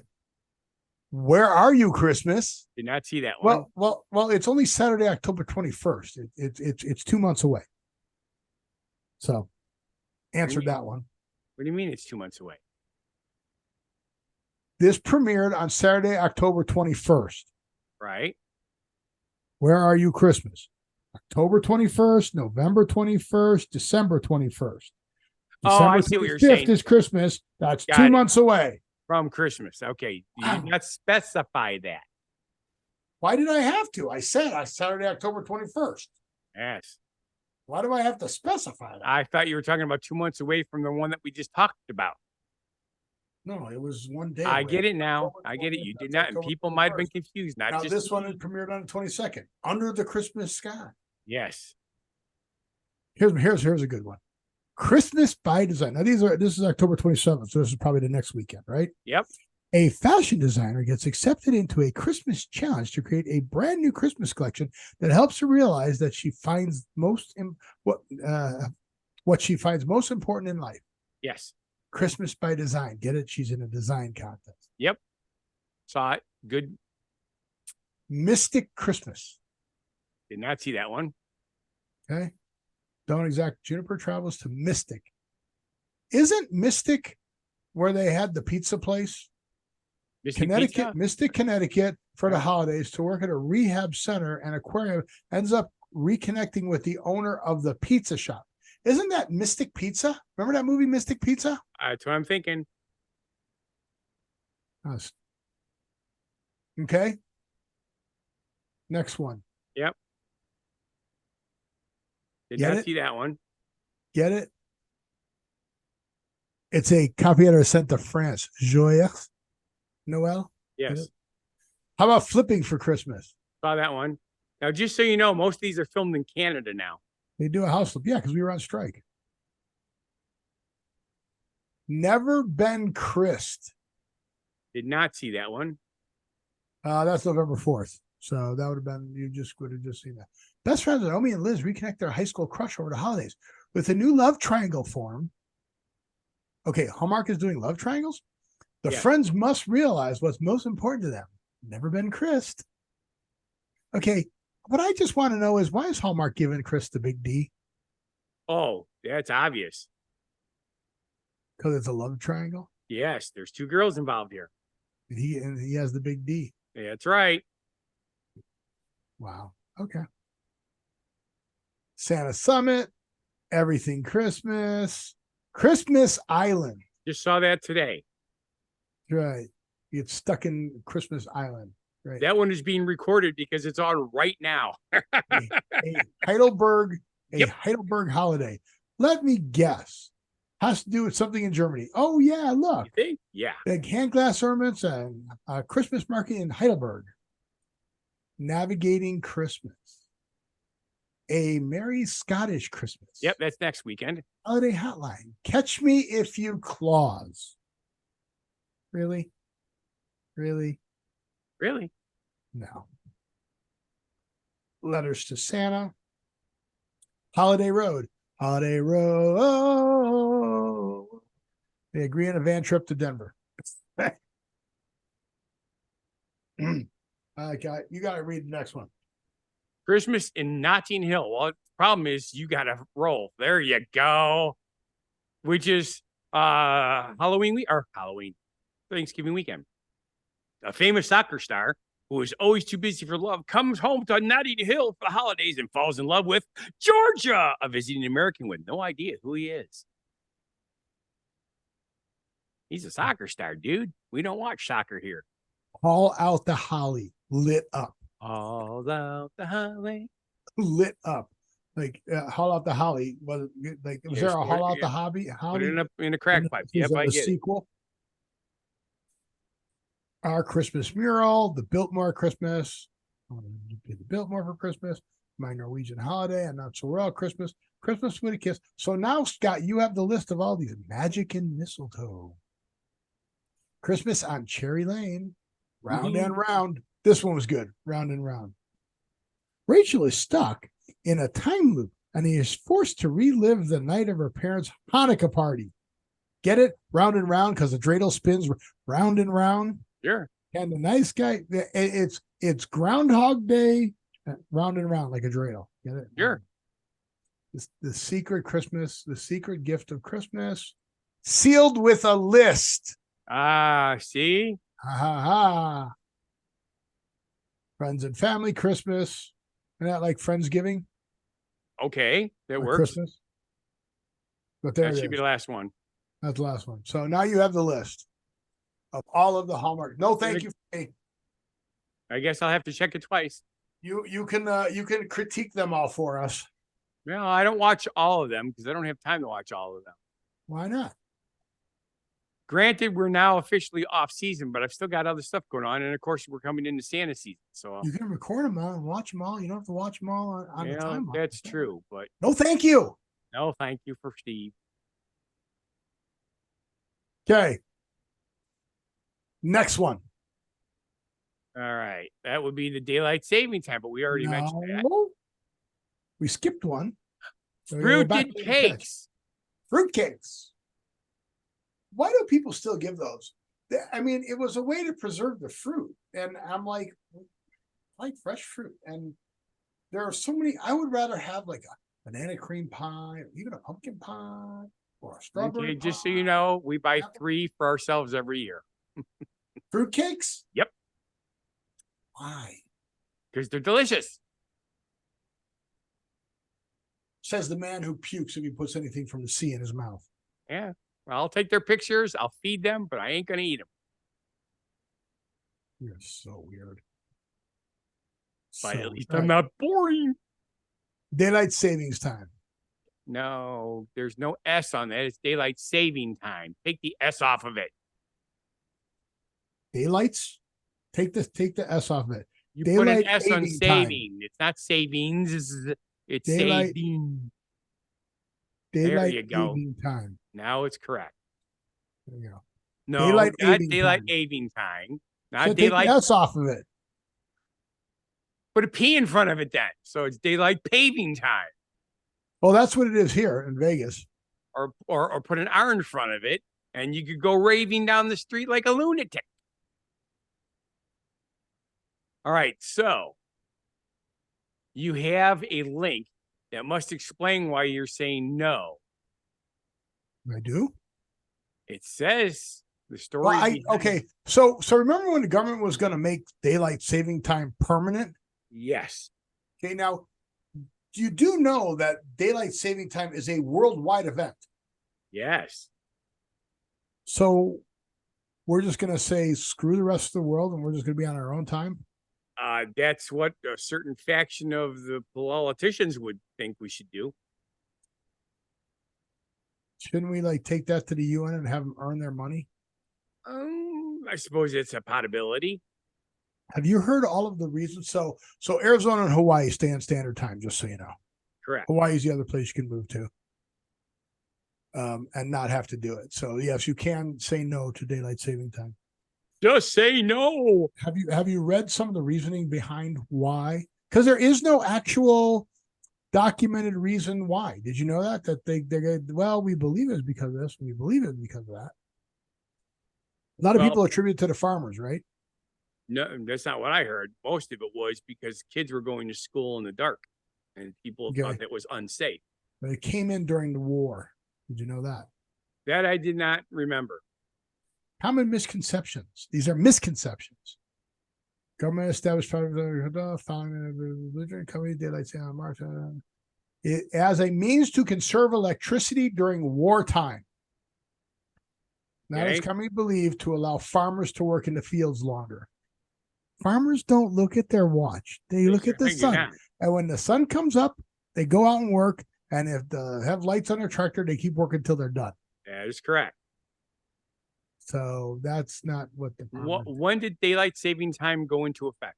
Where are you, Christmas? Did not see that one. Well, it's only Saturday, October 21st. It's 2 months away. So, answered that one. What do you mean it's 2 months away? This premiered on Saturday, October 21st. Right. Where are you, Christmas? October 21st, November 21st, December 21st. I see what you're saying. Is Christmas. That's 2 months away. From Christmas. Okay. You did not specify that. Why did I have to? I said on Saturday, October 21st. Yes. Why do I have to specify that? I thought you were talking about 2 months away from the one that we just talked about. No, it was 1 day. I get it now. I get it. You did not, and people might have been confused. Now, this one is premiered on the 22nd, Under the Christmas Sky. Yes. Here's a good one. Christmas by Design. Now, this is October 27th, so this is probably the next weekend, right? Yep. A fashion designer gets accepted into a Christmas challenge to create a brand new Christmas collection that helps her realize that she finds what she finds most important in life. Yes. Christmas by Design. Get it? She's in a design contest. Yep. Saw it. Good. Mystic Christmas. Did not see that one. Okay. Don't exact. Juniper travels to Mystic. Isn't Mystic where they had the pizza place? Mystic Connecticut, Pizza? Mystic, Connecticut for the Right. holidays to work at a rehab center and aquarium, ends up reconnecting with the owner of the pizza shop. Isn't that Mystic Pizza? Remember that movie, Mystic Pizza? That's what I'm thinking. Us. Okay. Next one. Yep. Did Get not it? see that one. Get it? It's a copy sent to France. Joyeux Noel. Yes. How about flipping for Christmas? Saw that one. Now, just so you know, most of these are filmed in Canada now. They do a house flip. Yeah, because we were on strike. Never been Christ. Did not see that one. That's November 4th. So that would have been, you just would have just seen that. Best friends Naomi and Liz reconnect their high school crush over the holidays with a new love triangle form. Okay, Hallmark is doing love triangles. The Yeah. friends must realize what's most important to them. Never been Christ. Okay, what I just want to know is, why is Hallmark giving Chris the big D? Oh, that's obvious. Because it's a love triangle. Yes, there's two girls involved here. And he has the big D. Yeah, that's right. Wow. Okay. Santa Summit, everything Christmas, Christmas Island. Just saw that today. Right. You get stuck in Christmas Island. Right. That one is being recorded because it's on right now. a Heidelberg, Yep. Heidelberg holiday. Let me guess. Has to do with something in Germany. Oh yeah, look. You think? Yeah. Big hand glass ornaments and a Christmas market in Heidelberg. Navigating Christmas. A Merry Scottish Christmas. Yep, that's next weekend. Holiday hotline. Catch me if you claws. Really? Really? Really? No. Letters to Santa. Holiday Road. Holiday Road. They agree on a van trip to Denver. Okay, you got to read the next one. Christmas in Notting Hill. Well, the problem is you got to roll. There you go. Which is Halloween week or Thanksgiving weekend. A famous soccer star who is always too busy for love comes home to Notting Hill for the holidays and falls in love with Georgia, a visiting American with no idea who he is. He's a soccer star, dude. We don't watch soccer here. Haul out the holly. Lit up. All out the holly. Lit up. Like haul out the holly. Was it like, was there a haul out the hobby? Put it in a crack pipe. Yep, I get it. Sequel. Our Christmas mural, the Biltmore Christmas. The Biltmore for Christmas. My Norwegian holiday, and not so well Christmas. Christmas with a kiss. So now, Scott, you have the list of all these. Magic and mistletoe. Christmas on Cherry Lane. Round and round. This one was good. Round and round. Rachel is stuck in a time loop, and he is forced to relive the night of her parents' Hanukkah party. Get it? Round and round, because the dreidel spins round and round. Sure. And the nice guy, it's Groundhog Day, round and round like a dreidel. Get it? Sure. The secret Christmas, the secret gift of Christmas, sealed with a list. See? Ha ha ha. Friends and family Christmas. Isn't that like Friendsgiving? Okay, that Or works. Christmas. But there That it should be is. the last one. That's the last one. So now you have the list of all of the Hallmark. No, thank you. I guess I'll have to check it twice. You can critique them all for us. Well, I don't watch all of them because I don't have time to watch all of them. Why not? Granted, we're now officially off season, but I've still got other stuff going on. And of course, we're coming into Santa season. So You can record them all and watch them all. You don't have to watch them all on the yeah, timeline. that's true. But No, thank you. no, thank you for Steve. Okay. Next one. All right. That would be the daylight saving time, but we already mentioned that. No. We skipped one. So we go Fruit back and to the cakes. Fruit cakes. Why do people still give those? I mean, it was a way to preserve the fruit. And I'm like fresh fruit. And there are so many. I would rather have like a banana cream pie or even a pumpkin pie or a strawberry Okay, just so pie. you know, we buy 3 for ourselves every year. Fruitcakes? Yep. Why? Because they're delicious. Says the man who pukes if he puts anything from the sea in his mouth. Yeah. Well, I'll take their pictures. I'll feed them, but I ain't going to eat them. You're so weird. But So at least weird. I'm not boring. Daylight savings time. No, there's no S on that. It's daylight saving time. Take the S off of it. Daylights? Take the S off of it. You Daylight put an S on saving time. saving. It's not savings. It's Daylight- saving. Daylight you go. saving time. Now it's correct. There you go. No, Daylight not saving daylight time. saving time. Not So take daylight. the S off of it. Put a P in front of it then. So it's daylight paving time. Well, that's what it is here in Vegas. Or put an R in front of it, and you could go raving down the street like a lunatic. All right, so you have a link that must explain why you're saying no. I do. It says the story. Well, okay. So remember when the government was going to make daylight saving time permanent? Yes. Okay, now you do know that daylight saving time is a worldwide event. Yes. So we're just going to say screw the rest of the world and we're just going to be on our own time. That's what a certain faction of the politicians would think we should do. Shouldn't we like take that to the UN and have them earn their money? I suppose it's a possibility. Have you heard all of the reasons? So Arizona and Hawaii stay on standard time, just so you know. Correct. Hawaii is the other place you can move to. And not have to do it. So yes, you can say no to daylight saving time. Just say no. Have you read some of the reasoning behind why? Because there is no actual documented reason why. Did you know that? That they're well, we believe it's because of this, we believe it's because of that. A lot of people attribute it to the farmers, right? No, that's not what I heard. Most of it was because kids were going to school in the dark and people thought that was unsafe. But it came in during the war. Did you know that? That I did not remember. Common misconceptions. These are misconceptions. Government established following the belligerent company daylight saving on March as a means to conserve electricity during wartime. Now it's commonly believed to allow farmers to work in the fields longer. Farmers don't look at their watch. They look at the sun. And when the sun comes up, they go out and work. And if they have lights on their tractor, they keep working until they're done. That is correct. So that's not what the when did daylight saving time go into effect?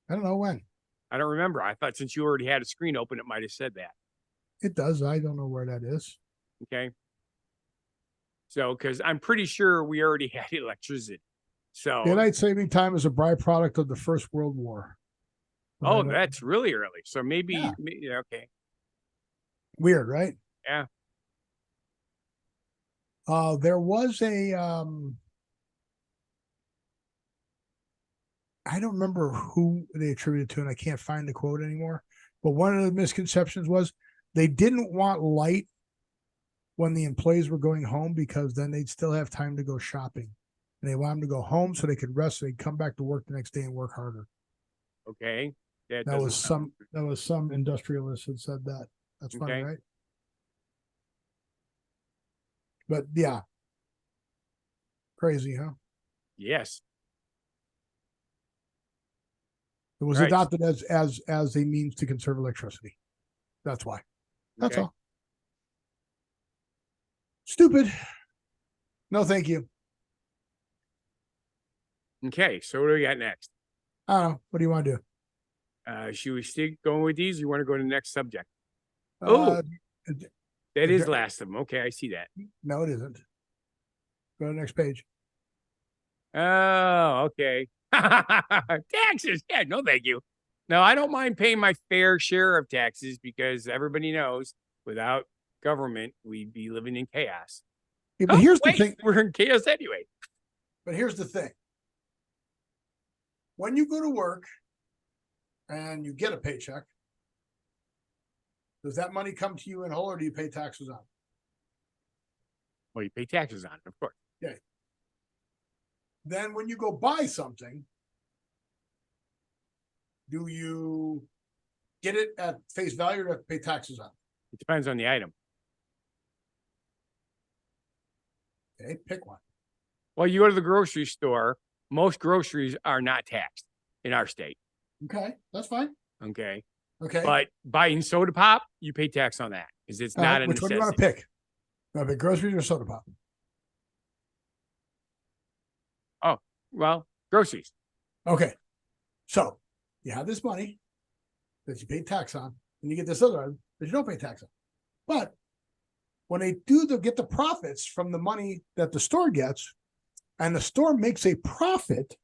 I don't know when. I don't remember. I thought since you already had a screen open, it might have said that. It does. I don't know where that is. Okay. So, because I'm pretty sure we already had electricity. So daylight saving time is a byproduct of the First World War. Oh, that's really early. So maybe okay. Weird, right? Yeah. There was a I don't remember who they attributed to, and I can't find the quote anymore. But one of the misconceptions was they didn't want light when the employees were going home because then they'd still have time to go shopping. And they want them to go home so they could rest, so they'd come back to work the next day and work harder. Okay. That was some industrialist that said that. That's funny, right? But yeah. Crazy, huh? Yes. It was adopted as a means to conserve electricity. That's why. That's all. Stupid. No, thank you. Okay, so what do we got next? I don't know. What do you want to do? Should we still go with these? You want to go to the next subject? That is last of them. Okay, I see that. No, it isn't. Go to the next page. Oh, okay. Taxes. Yeah, no, thank you. No, I don't mind paying my fair share of taxes because everybody knows without government, we'd be living in chaos. Yeah, but here's the thing. We're in chaos anyway. But here's the thing. When you go to work and you get a paycheck, does that money come to you in whole or do you pay taxes on it? Well, you pay taxes on it, of course. Okay. Then when you go buy something, do you get it at face value or have to pay taxes on It depends on the item. it? Okay, pick one. Well, you go to the grocery store. Most groceries are not taxed in our state. Okay, that's fine. Okay. Okay. But buying soda pop, you pay tax on that because it's All not right, a which one do necessity. you want to pick? You want to pick groceries or soda pop? Well, groceries. Okay. So you have this money that you pay tax on, and you get this other item that you don't pay tax on. But when they get the profits from the money that the store gets, and the store makes a profit,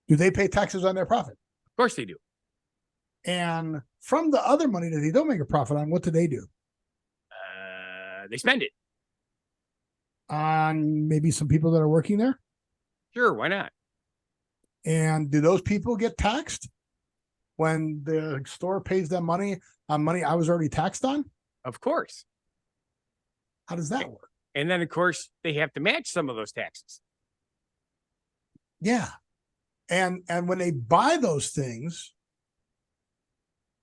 do they pay taxes on their profit? Of course they do. And from the other money that they don't make a profit on, what do? They spend it. On maybe some people that are working there? Sure, why not? And do those people get taxed when the store pays them money on money I was already taxed on? Of course. How does that work? And then, of course, they have to match some of those taxes. Yeah. And when they buy those things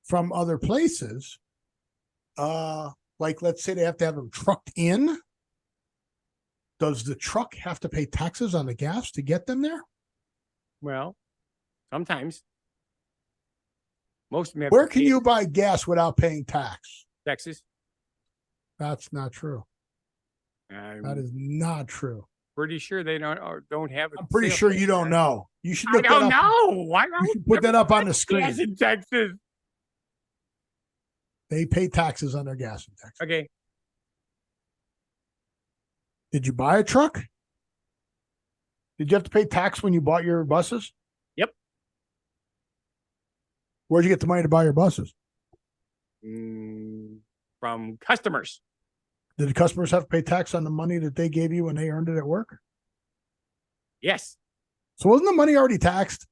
from other places, like let's say they have to have them trucked in, does the truck have to pay taxes on the gas to get them there? Well, sometimes. Most of them have Where to can pay you buy gas without paying tax? taxes. That's not true. I'm That is not true. pretty sure they don't have it. I'm pretty sure you don't know. You should I look that don't up. know. Why You should put that up on the gas screen. in Texas? They pay taxes on their gas in Texas. Okay. Did you buy a truck? Did you have to pay tax when you bought your buses? Yep. Where'd you get the money to buy your buses? From customers. Did the customers have to pay tax on the money that they gave you when they earned it at work? Yes. So wasn't the money already taxed?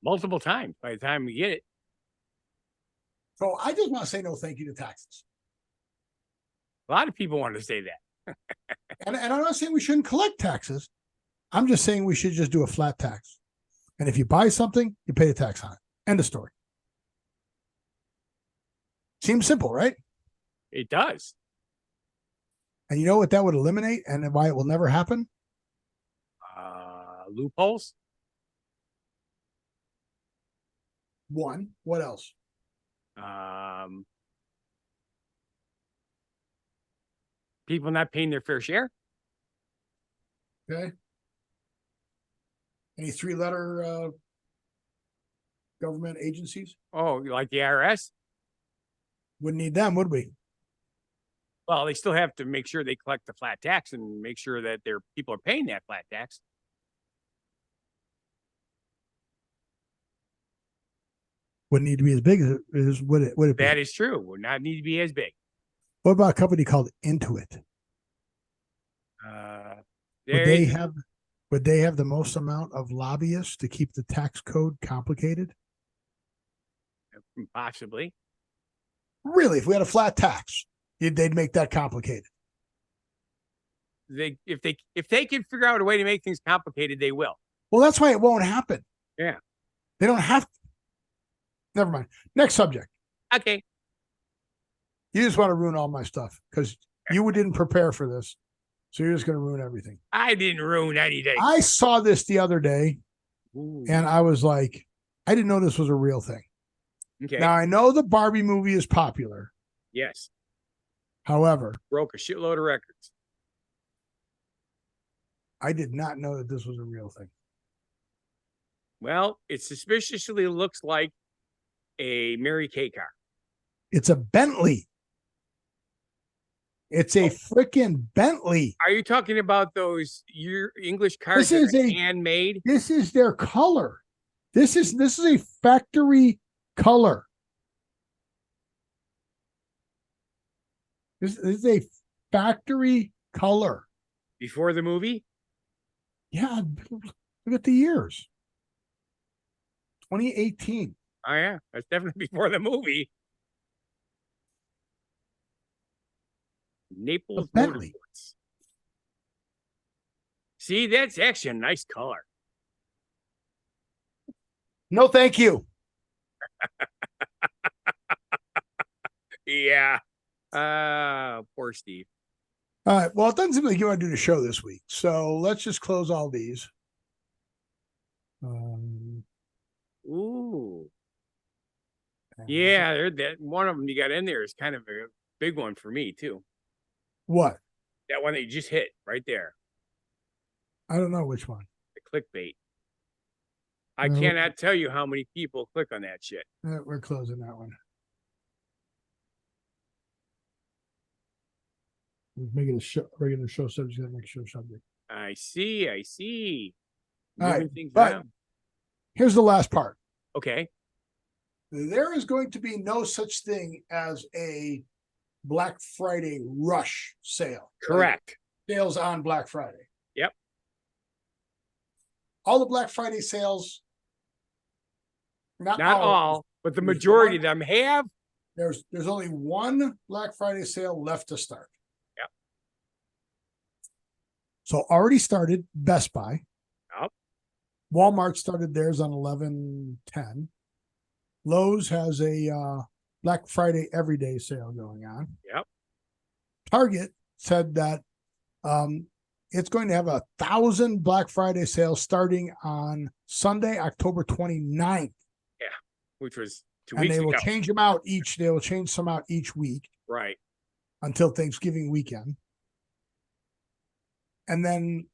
Multiple times by the time we get it. So I just want to say no thank you to taxes. A lot of people want to say that. And I'm not saying we shouldn't collect taxes. I'm just saying we should just do a flat tax. And if you buy something, you pay the tax on it. End of story. Seems simple, right? It does. And you know what that would eliminate and why it will never happen? Loopholes. One. What else? People not paying their fair share. Okay. Any three-letter government agencies? Oh, like the IRS? Wouldn't need them, would we? Well, they still have to make sure they collect the flat tax and make sure that their people are paying that flat tax. Wouldn't need to be as big as it is. Would it be? That is true. Would not need to be as big. What about a company called Intuit? Would they have the most amount of lobbyists to keep the tax code complicated? Possibly. Really, if we had a flat tax, they'd make that complicated. If they can figure out a way to make things complicated, they will. Well, that's why it won't happen. Yeah. They don't have to. Never mind. Next subject. Okay. You just want to ruin all my stuff because you didn't prepare for this. So you're just going to ruin everything. I didn't ruin anything. I saw this the other day and I was like, I didn't know this was a real thing. Okay. Now, I know the Barbie movie is popular. Yes. However, Broke a shitload of records. I did not know that this was a real thing. Well, it suspiciously looks like a Mary Kay car. It's a Bentley. It's a freaking Bentley. Are you talking about those your English cars This that is are a- handmade? This is their color. This is a factory color. This is a factory color. Before the movie? Yeah, look at the years. 2018. Oh, yeah. That's definitely before the movie. Naples A Bentley. Motorsports. See, that's actually a nice color. No, thank you. Yeah. Poor Steve. All right. Well, it doesn't seem like you want to do the show this week. So let's just close all these. Ooh. Yeah, that one of them you got in there is kind of a big one for me too. What? That one that you just hit right there, I don't know which one. the clickbait. I No. cannot tell you how many people click on that shit. We're closing that one. We're making a show, regular show subject, the next show subject. I see. I see. All right, Moving things but- around. Here's the last part. Okay. There is going to be no such thing as a Black Friday rush sale. Correct. Like sales on Black Friday. Yep. All the Black Friday sales, Not all, but the majority of them have. There's only one Black Friday sale left to start. Yep. So already started Best Buy. Yep. Walmart started theirs on 11/10. Lowe's has a Black Friday everyday sale going on. Yep. Target said that it's going to have 1,000 Black Friday sales starting on Sunday, October 29th. Which was 2 And weeks they will ago. change them out they will change some out each week Right. until Thanksgiving weekend. And then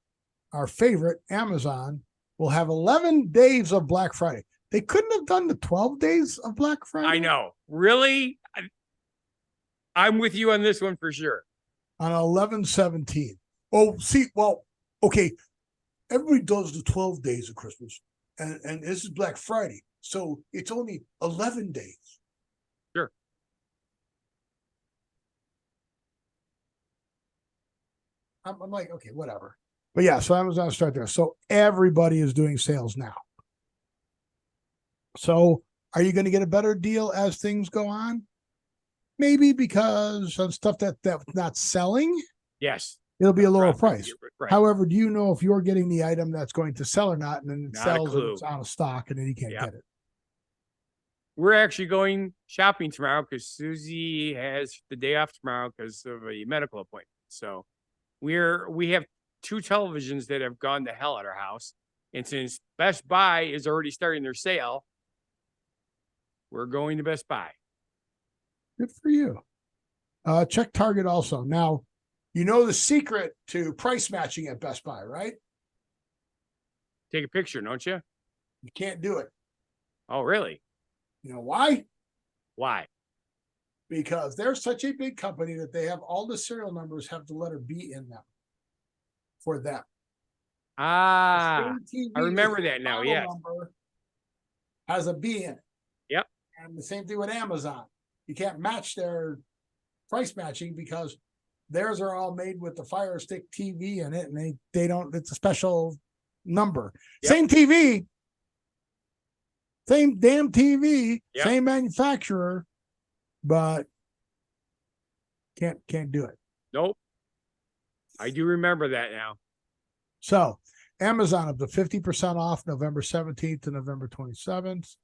our favorite, Amazon, will have 11 days of Black Friday. They couldn't have done the 12 days of Black Friday. I know. Really? I'm with you on this one for sure. On 11/17. Oh, see, well, okay. Everybody does the 12 days of Christmas, and this is Black Friday. So it's only 11 days. Sure. I'm like, okay, whatever. But yeah, so Amazon will start there. So everybody is doing sales now. So are you going to get a better deal as things go on? Maybe, because on stuff that's not selling, Yes. it'll be a lower Profit. price. Right. However, do you know if you're getting the item that's going to sell or not? And then it Not a sells and clue. it's out of stock and then you can't Yeah. get it. We're actually going shopping tomorrow because Susie has the day off tomorrow because of a medical appointment. So we have 2 televisions that have gone to hell at our house. And since Best Buy is already starting their sale, we're going to Best Buy. Good for you. Check Target also. Now, you know the secret to price matching at Best Buy, right? Take a picture, don't you? You can't do it. Oh, really? You know why? Why? Because they're such a big company that they have all the serial numbers have the letter B in them for them. Ah, The same TV I remember that now. model Yes. number has a B in it. Yep. And the same thing with Amazon. You can't match their price matching because theirs are all made with the Fire Stick TV in it, and they don't. It's a special number. Yep. Same TV, same damn TV, Yep. same manufacturer, but can't do it. Nope. I do remember that now. So Amazon up to 50% off November 17th to November 27th.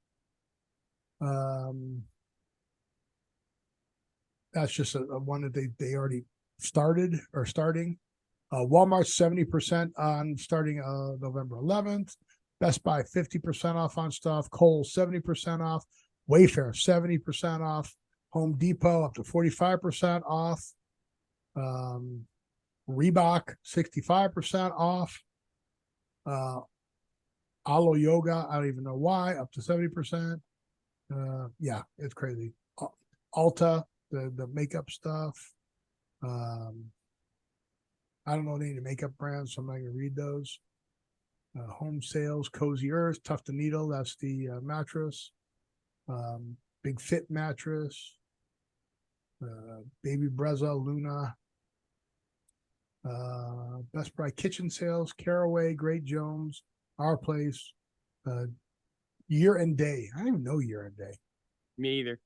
That's just a one that they already started or starting. Walmart 70% on starting November 11th. Best Buy 50% off on stuff. Kohl's 70% off. Wayfair 70% off. Home Depot up to 45% off. Reebok 65% off. Alo Yoga, I don't even know why, up to 70%. Yeah, it's crazy. Ulta, the makeup stuff. I don't know any of the makeup brands, so I'm not gonna read those. Home Sales, Cozy Earth, Tough to Needle, that's the mattress. Big Fit mattress. Baby Brezza, Luna. Best Buy kitchen sales, Caraway, Great Jones, Our Place, Year and Day. I don't even know Year and Day. Me either.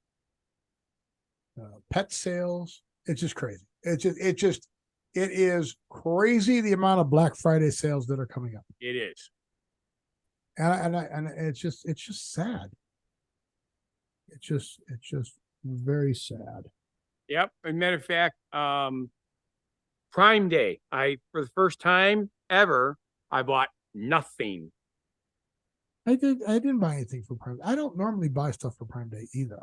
Pet sales. It's just crazy. It's just It is crazy the amount of Black Friday sales that are coming up. It is. And it's just sad. It's just very sad. Yep. As a matter of fact, Prime Day, for the first time ever, I bought nothing. I didn't buy anything for Prime. I don't normally buy stuff for Prime Day either.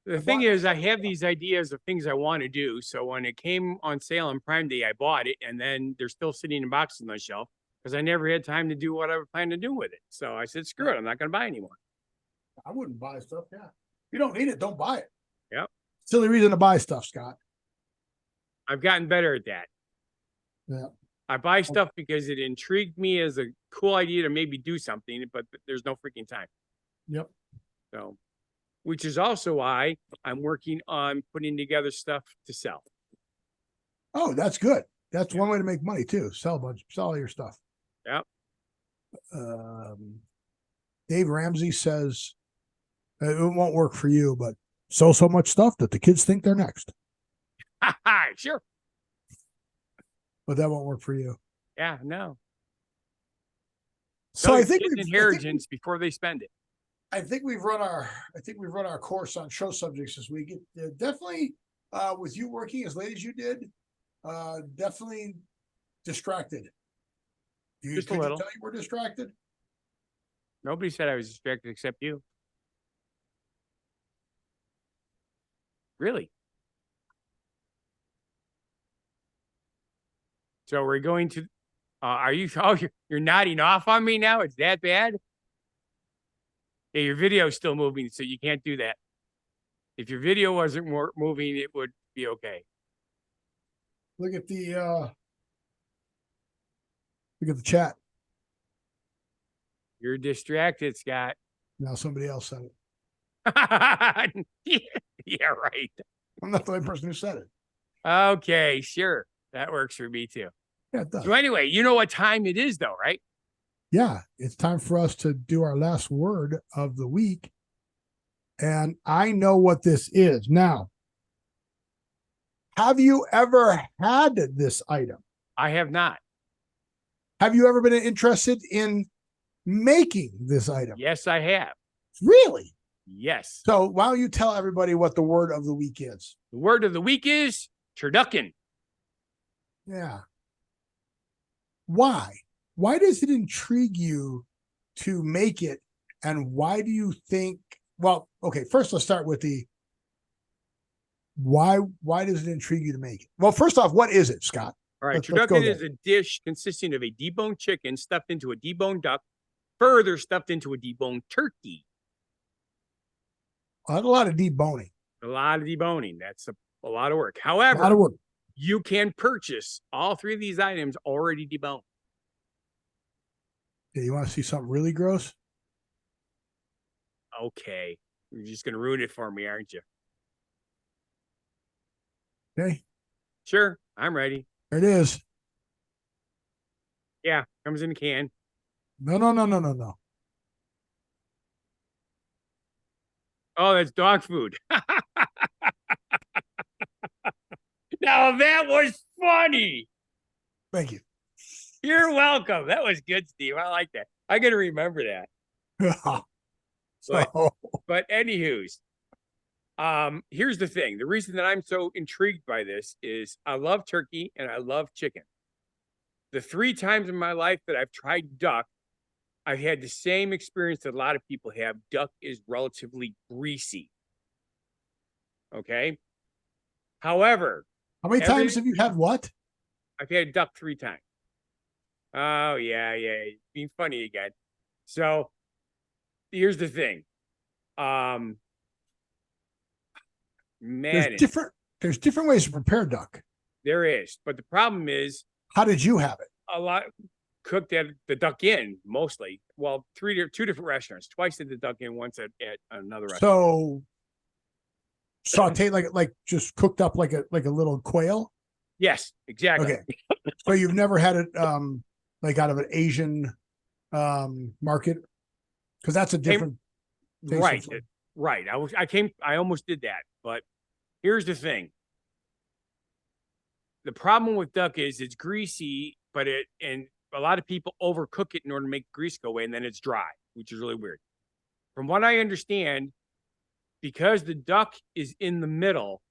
The thing is, I have these ideas of things I want to do. So when it came on sale on Prime Day, I bought it, and then they're still sitting in boxes on the shelf because I never had time to do what I was planning to do with it. So I said, screw it, I'm not going to buy anymore. I wouldn't buy stuff. Yeah, you don't need it, don't buy it. Yep. Silly reason to buy stuff, Scott. I've gotten better at that. Yeah. I buy stuff because it intrigued me as a cool idea to maybe do something, but there's no freaking time. Yep. So, which is also why I'm working on putting together stuff to sell. Oh, that's good. That's one way to make money too. Sell all your stuff. Yep. Dave Ramsey says it won't work for you, but sell so much stuff that the kids think they're next. Sure. But that won't work for you. Yeah, no. So I think inheritance before they spend it. I think we've run our course on show subjects this week. Definitely with you working as late as you did, definitely distracted. Just a little. You tell you were distracted? Nobody said I was distracted except you. Really? So we're going to, are you, you're nodding off on me now? It's that bad? Yeah, your video is still moving, so you can't do that. If your video wasn't moving, it would be okay. Look at the chat. You're distracted, Scott. Now somebody else said it. Yeah, right. I'm not the only person who said it. Okay, sure. That works for me too. Yeah, it does. So anyway, you know what time it is though, right? Yeah, it's time for us to do our last word of the week. And I know what this is. Now, have you ever had this item? I have not. Have you ever been interested in making this item? Yes, I have. Really? Yes. So why don't you tell everybody what the word of the week is? The word of the week is turducken. Yeah. Why? Why does it intrigue you to make it? And why do you think, well, okay, first let's start with the why does it intrigue you to make it? Well, first off, what is it, Scott? All right, let's turducken is a dish consisting of a deboned chicken stuffed into a deboned duck, further stuffed into a deboned turkey. A lot of deboning. A lot of deboning. That's a lot of work. However, a lot of work. You can purchase all three of these items already deboned. Yeah, you want to see something really gross? Okay. You're just going to ruin it for me, aren't you? Okay. Sure. I'm ready. There it is. Yeah. Comes in a can. No. Oh, that's dog food. Now that was funny. Thank you. You're welcome. That was good, Steve. I like that. I got to remember that. But anywho's, here's the thing. The reason that I'm so intrigued by this is I love turkey and I love chicken. The 3 times in my life that I've tried duck, I've had the same experience that a lot of people have. Duck is relatively greasy. Okay. However, how many times have you had what? I've had duck 3 times. Oh, yeah. Being funny again. So here's the thing. Man, there's different ways to prepare duck. There is, but the problem is, how did you have it? A lot cooked at the Duck Inn, mostly. Well, 2 different restaurants. Twice at the Duck Inn, once at another restaurant. So sauteed like just cooked up like a little quail. Yes, exactly. Okay. So you've never had it like out of an Asian market, because that's a different right. I almost did that, but Here's the thing. The problem with duck is it's greasy, and a lot of people overcook it in order to make grease go away, and then it's dry, which is really weird. From what I understand, because the duck is in the middle,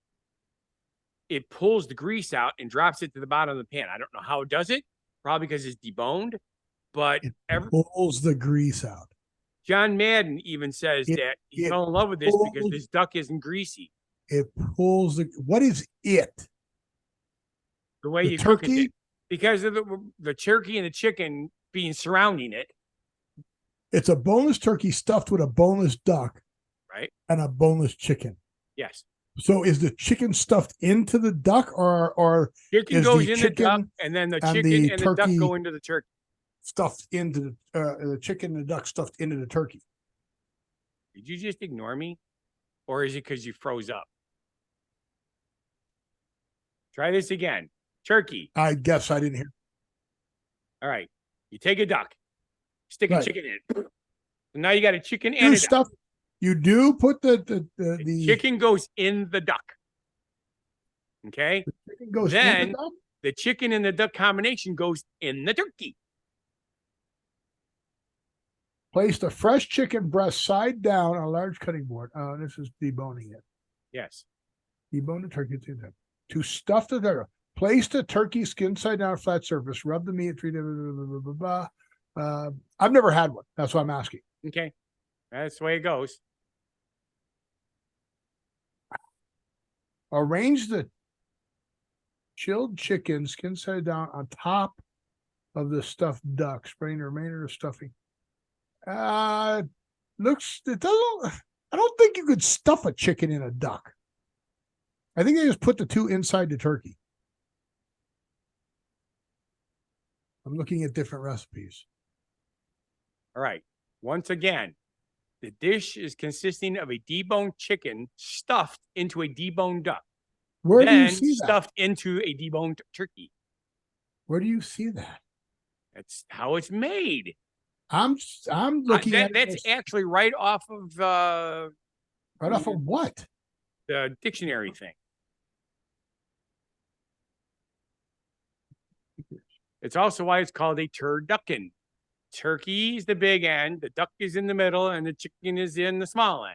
it pulls the grease out and drops it to the bottom of the pan. I don't know how it does it, probably because it's deboned, but It pulls the grease out. John Madden even says that he fell in love with this because this duck isn't greasy. It pulls what is it? The way you cook it, because of the turkey and the chicken being surrounding it. It's a boneless turkey stuffed with a boneless duck, right? And a boneless chicken. Yes. So is the chicken stuffed into the duck, or chicken goes in the duck, and then the chicken and the duck go into the turkey? Stuffed into the chicken and the duck stuffed into the turkey. Did you just ignore me, or is it because you froze up? Try this again. Turkey. I guess I didn't hear. All right. You take a duck, stick a chicken in it. So now you got a chicken and a duck. You do put the chicken goes in the duck. Okay. The chicken goes then in the duck? The chicken and the duck combination goes in the turkey. Place the fresh chicken breast side down on a large cutting board. Oh, this is deboning it. Yes. Debone the turkey to stuff the turkey. Place the turkey skin side down, flat surface. Rub the meat. I've never had one. That's why I'm asking. Okay. That's the way it goes. Arrange the chilled chicken skin side down on top of the stuffed duck. Spraying the remainder of stuffing. I don't think you could stuff a chicken in a duck. I think they just put the two inside the turkey. I'm looking at different recipes. All right. Once again, the dish is consisting of a deboned chicken stuffed into a deboned duck. Where do you see that? Stuffed into a deboned turkey. Where do you see that? That's how it's made. I'm looking at that's actually right off of right off of what? The dictionary thing. It's also why it's called a turducken. Turkey is the big end, the duck is in the middle, and the chicken is in the small end.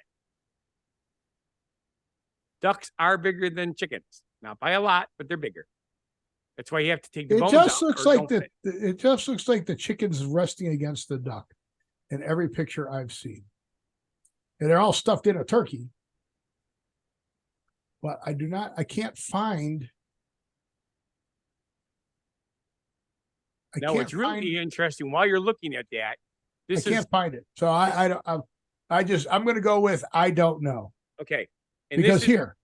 Ducks are bigger than chickens. Not by a lot, but they're bigger. That's why you have to take the bones out. It just looks like the chicken's resting against the duck in every picture I've seen. And they're all stuffed in a turkey. But I can't find. It's really interesting. While you're looking at that, I can't find it. So I'm going to go with I don't know. Okay. And because here,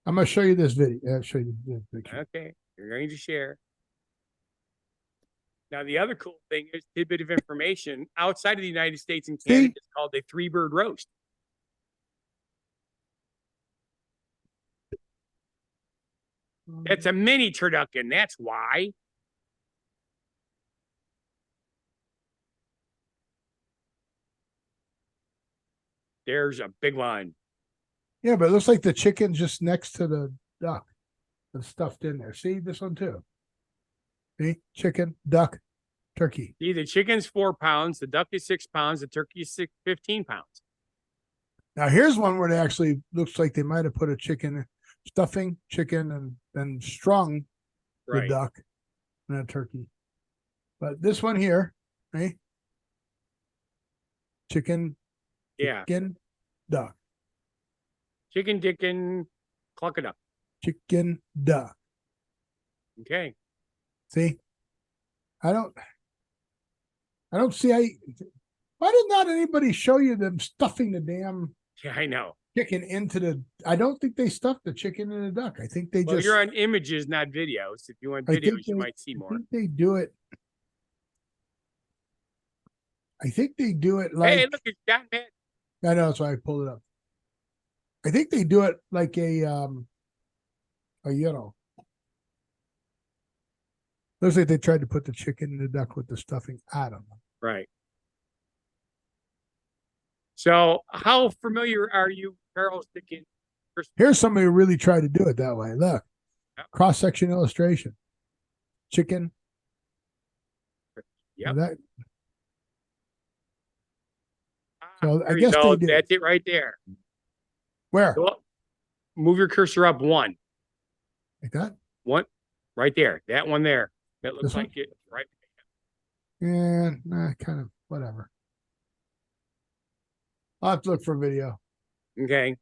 I'm going to show you this video. I'll show you the picture. Okay. You're going to share. Now, the other cool thing is a tidbit of information outside of the United States and Canada. It's called a 3-bird roast. It's a mini turducken. That's why. There's a big one. Yeah, but it looks like the chicken's just next to the duck. That's stuffed in there. See this one too. See, chicken, duck, turkey. See, the chicken's 4 pounds, the duck is 6 pounds, the turkey is 15 pounds. Now here's one where they actually looks like they might have put a chicken stuffing, chicken, and then strung the duck and a turkey. But this one here, right? Chicken, chicken, duck. Chicken, dickin, cluck it up. Chicken, duck. Okay. See, I don't see. Why did not anybody show you them stuffing the damn? Yeah, I know. Chicken into the. I don't think they stuffed the chicken in the duck. I think they just. You're on images, not videos. If you want videos, you might see more. I think they do it. I think they do it like. Hey, look, it's John Madden. I know, that's why I pulled it up. I think they do it like looks like they tried to put the chicken and the duck with the stuffing out of them. Right. So how familiar are you, Carl, sticking Here's somebody who really tried to do it that way. Look, Yep. cross-section illustration. Chicken. Yep. That, so There I you guess go. they did. That's it right there. Where? Go up. Move your cursor up one. Like that? One right there. That one there. That looks This one? like it. Right. Yeah, nah, kind of whatever. I'll have to look for a video. Okay.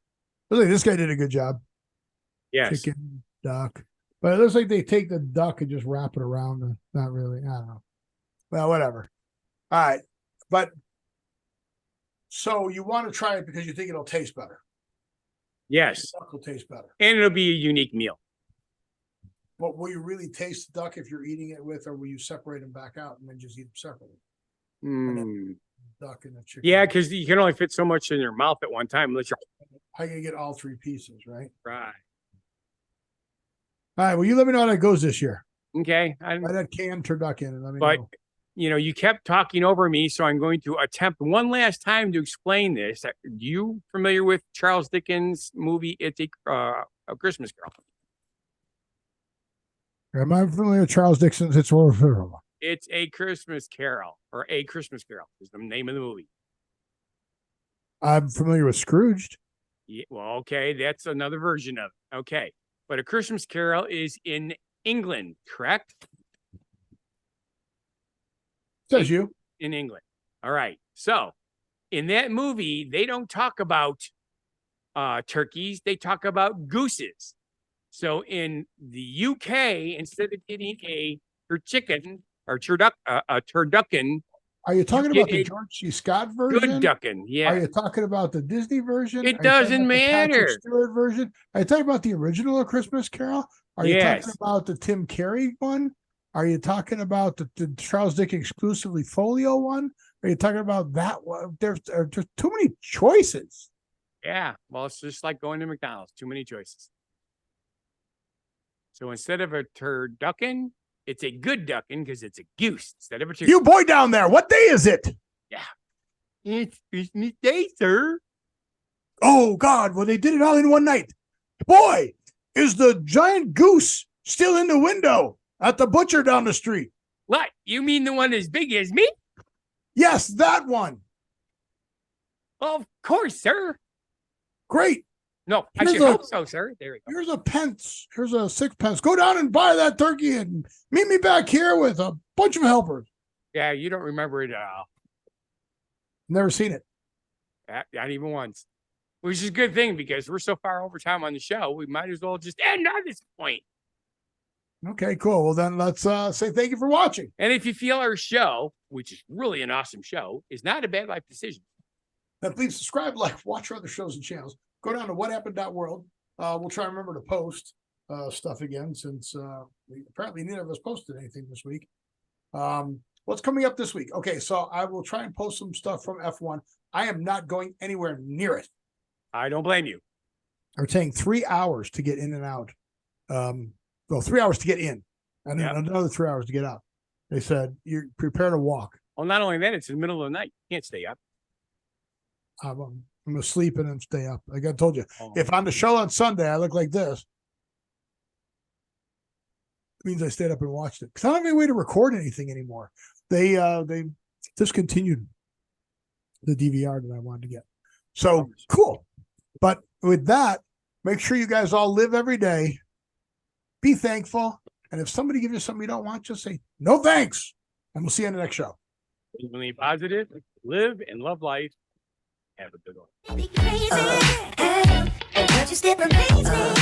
Look, this guy did a good job. Yes. Chicken, duck. But it looks like they take the duck and just wrap it around. Not really. I don't know. Well, whatever. All right. But so you want to try it because you think it'll taste better. Yes. The duck will taste better. And it'll be a unique meal. But will you really taste the duck if you're eating it with, or will you separate them back out and then just eat them separately? Hmm. Duck and the chicken. Yeah, because you can only fit so much in your mouth at one time unless you're How you get all three pieces, right? right. All right. Well, you let me know how that goes this year. Okay. Try that canned turducken and let me But know. you kept talking over me, so I'm going to attempt one last time to explain this. Are you familiar with Charles Dickens' movie "It's a Christmas Carol"? Am I familiar with Charles Dixon's It's Wonderful? It's a Christmas Carol, or A Christmas Carol is the name of the movie. I'm familiar with Scrooged. Yeah, well, okay, that's another version of it. Okay, but A Christmas Carol is in England, correct? Says you. In England. All right. So in that movie, they don't talk about turkeys, they talk about gooses. So in the UK, instead of getting a chicken or turducken, Are you talking get about the a George C. Scott version? Gooducken. Are Yeah. you talking about the Disney version? It Are you talking doesn't about the Patrick matter. Stewart version? Are you talking about the original A Christmas Carol? Are you talking Yes. about the Tim Carey one? Are you talking about the Charles Dickens exclusively folio one? Are you talking about that one? There's too many choices. Yeah. Well, it's just like going to McDonald's. Too many choices. So instead of a turducken, it's a Gooducken because it's a goose instead of a turkey. You boy down there, what day is it? It's Christmas Day, sir. Oh God, well they did it all in one night. Boy, is the giant goose still in the window at the butcher down the street? What? You mean the one as big as me? Yes, that one. Of course, sir. Great. No, I Here's should a- hope so, sir. There we go. Here's a pence. Here's a sixpence. Go down and buy that turkey and meet me back here with a bunch of helpers. Yeah, you don't remember it at all. Never seen it. Not even once. Which is a good thing because we're so far over time on the show, we might as well just end on this point. Okay, cool. Well, then let's say thank you for watching. And if you feel our show, which is really an awesome show, is not a bad life decision, Then please subscribe, like, watch our other shows and channels. Go down to whathappened.world. We'll try to remember to post stuff again since apparently neither of us posted anything this week. What's coming up this week? Okay, so I will try and post some stuff from F1. I am not going anywhere near it. I don't blame you. They're saying 3 hours to get in and out. Well, 3 hours to get in, and then another 3 hours to get out. They said you're prepared to walk. Well, not only that, it's in the middle of the night. You can't stay up. I'm gonna sleep and then stay up. Like I told you, Oh. if on the show on Sunday I look like this, it means I stayed up and watched it because I don't have any way to record anything anymore. They discontinued the DVR that I wanted to get. So cool. But with that, make sure you guys all live every day. Be thankful. And if somebody gives you something you don't want, just say, no thanks. And we'll see you on the next show. Genuinely positive, live and love life. Have a good one. Be crazy. Hey, and don't you step amazing.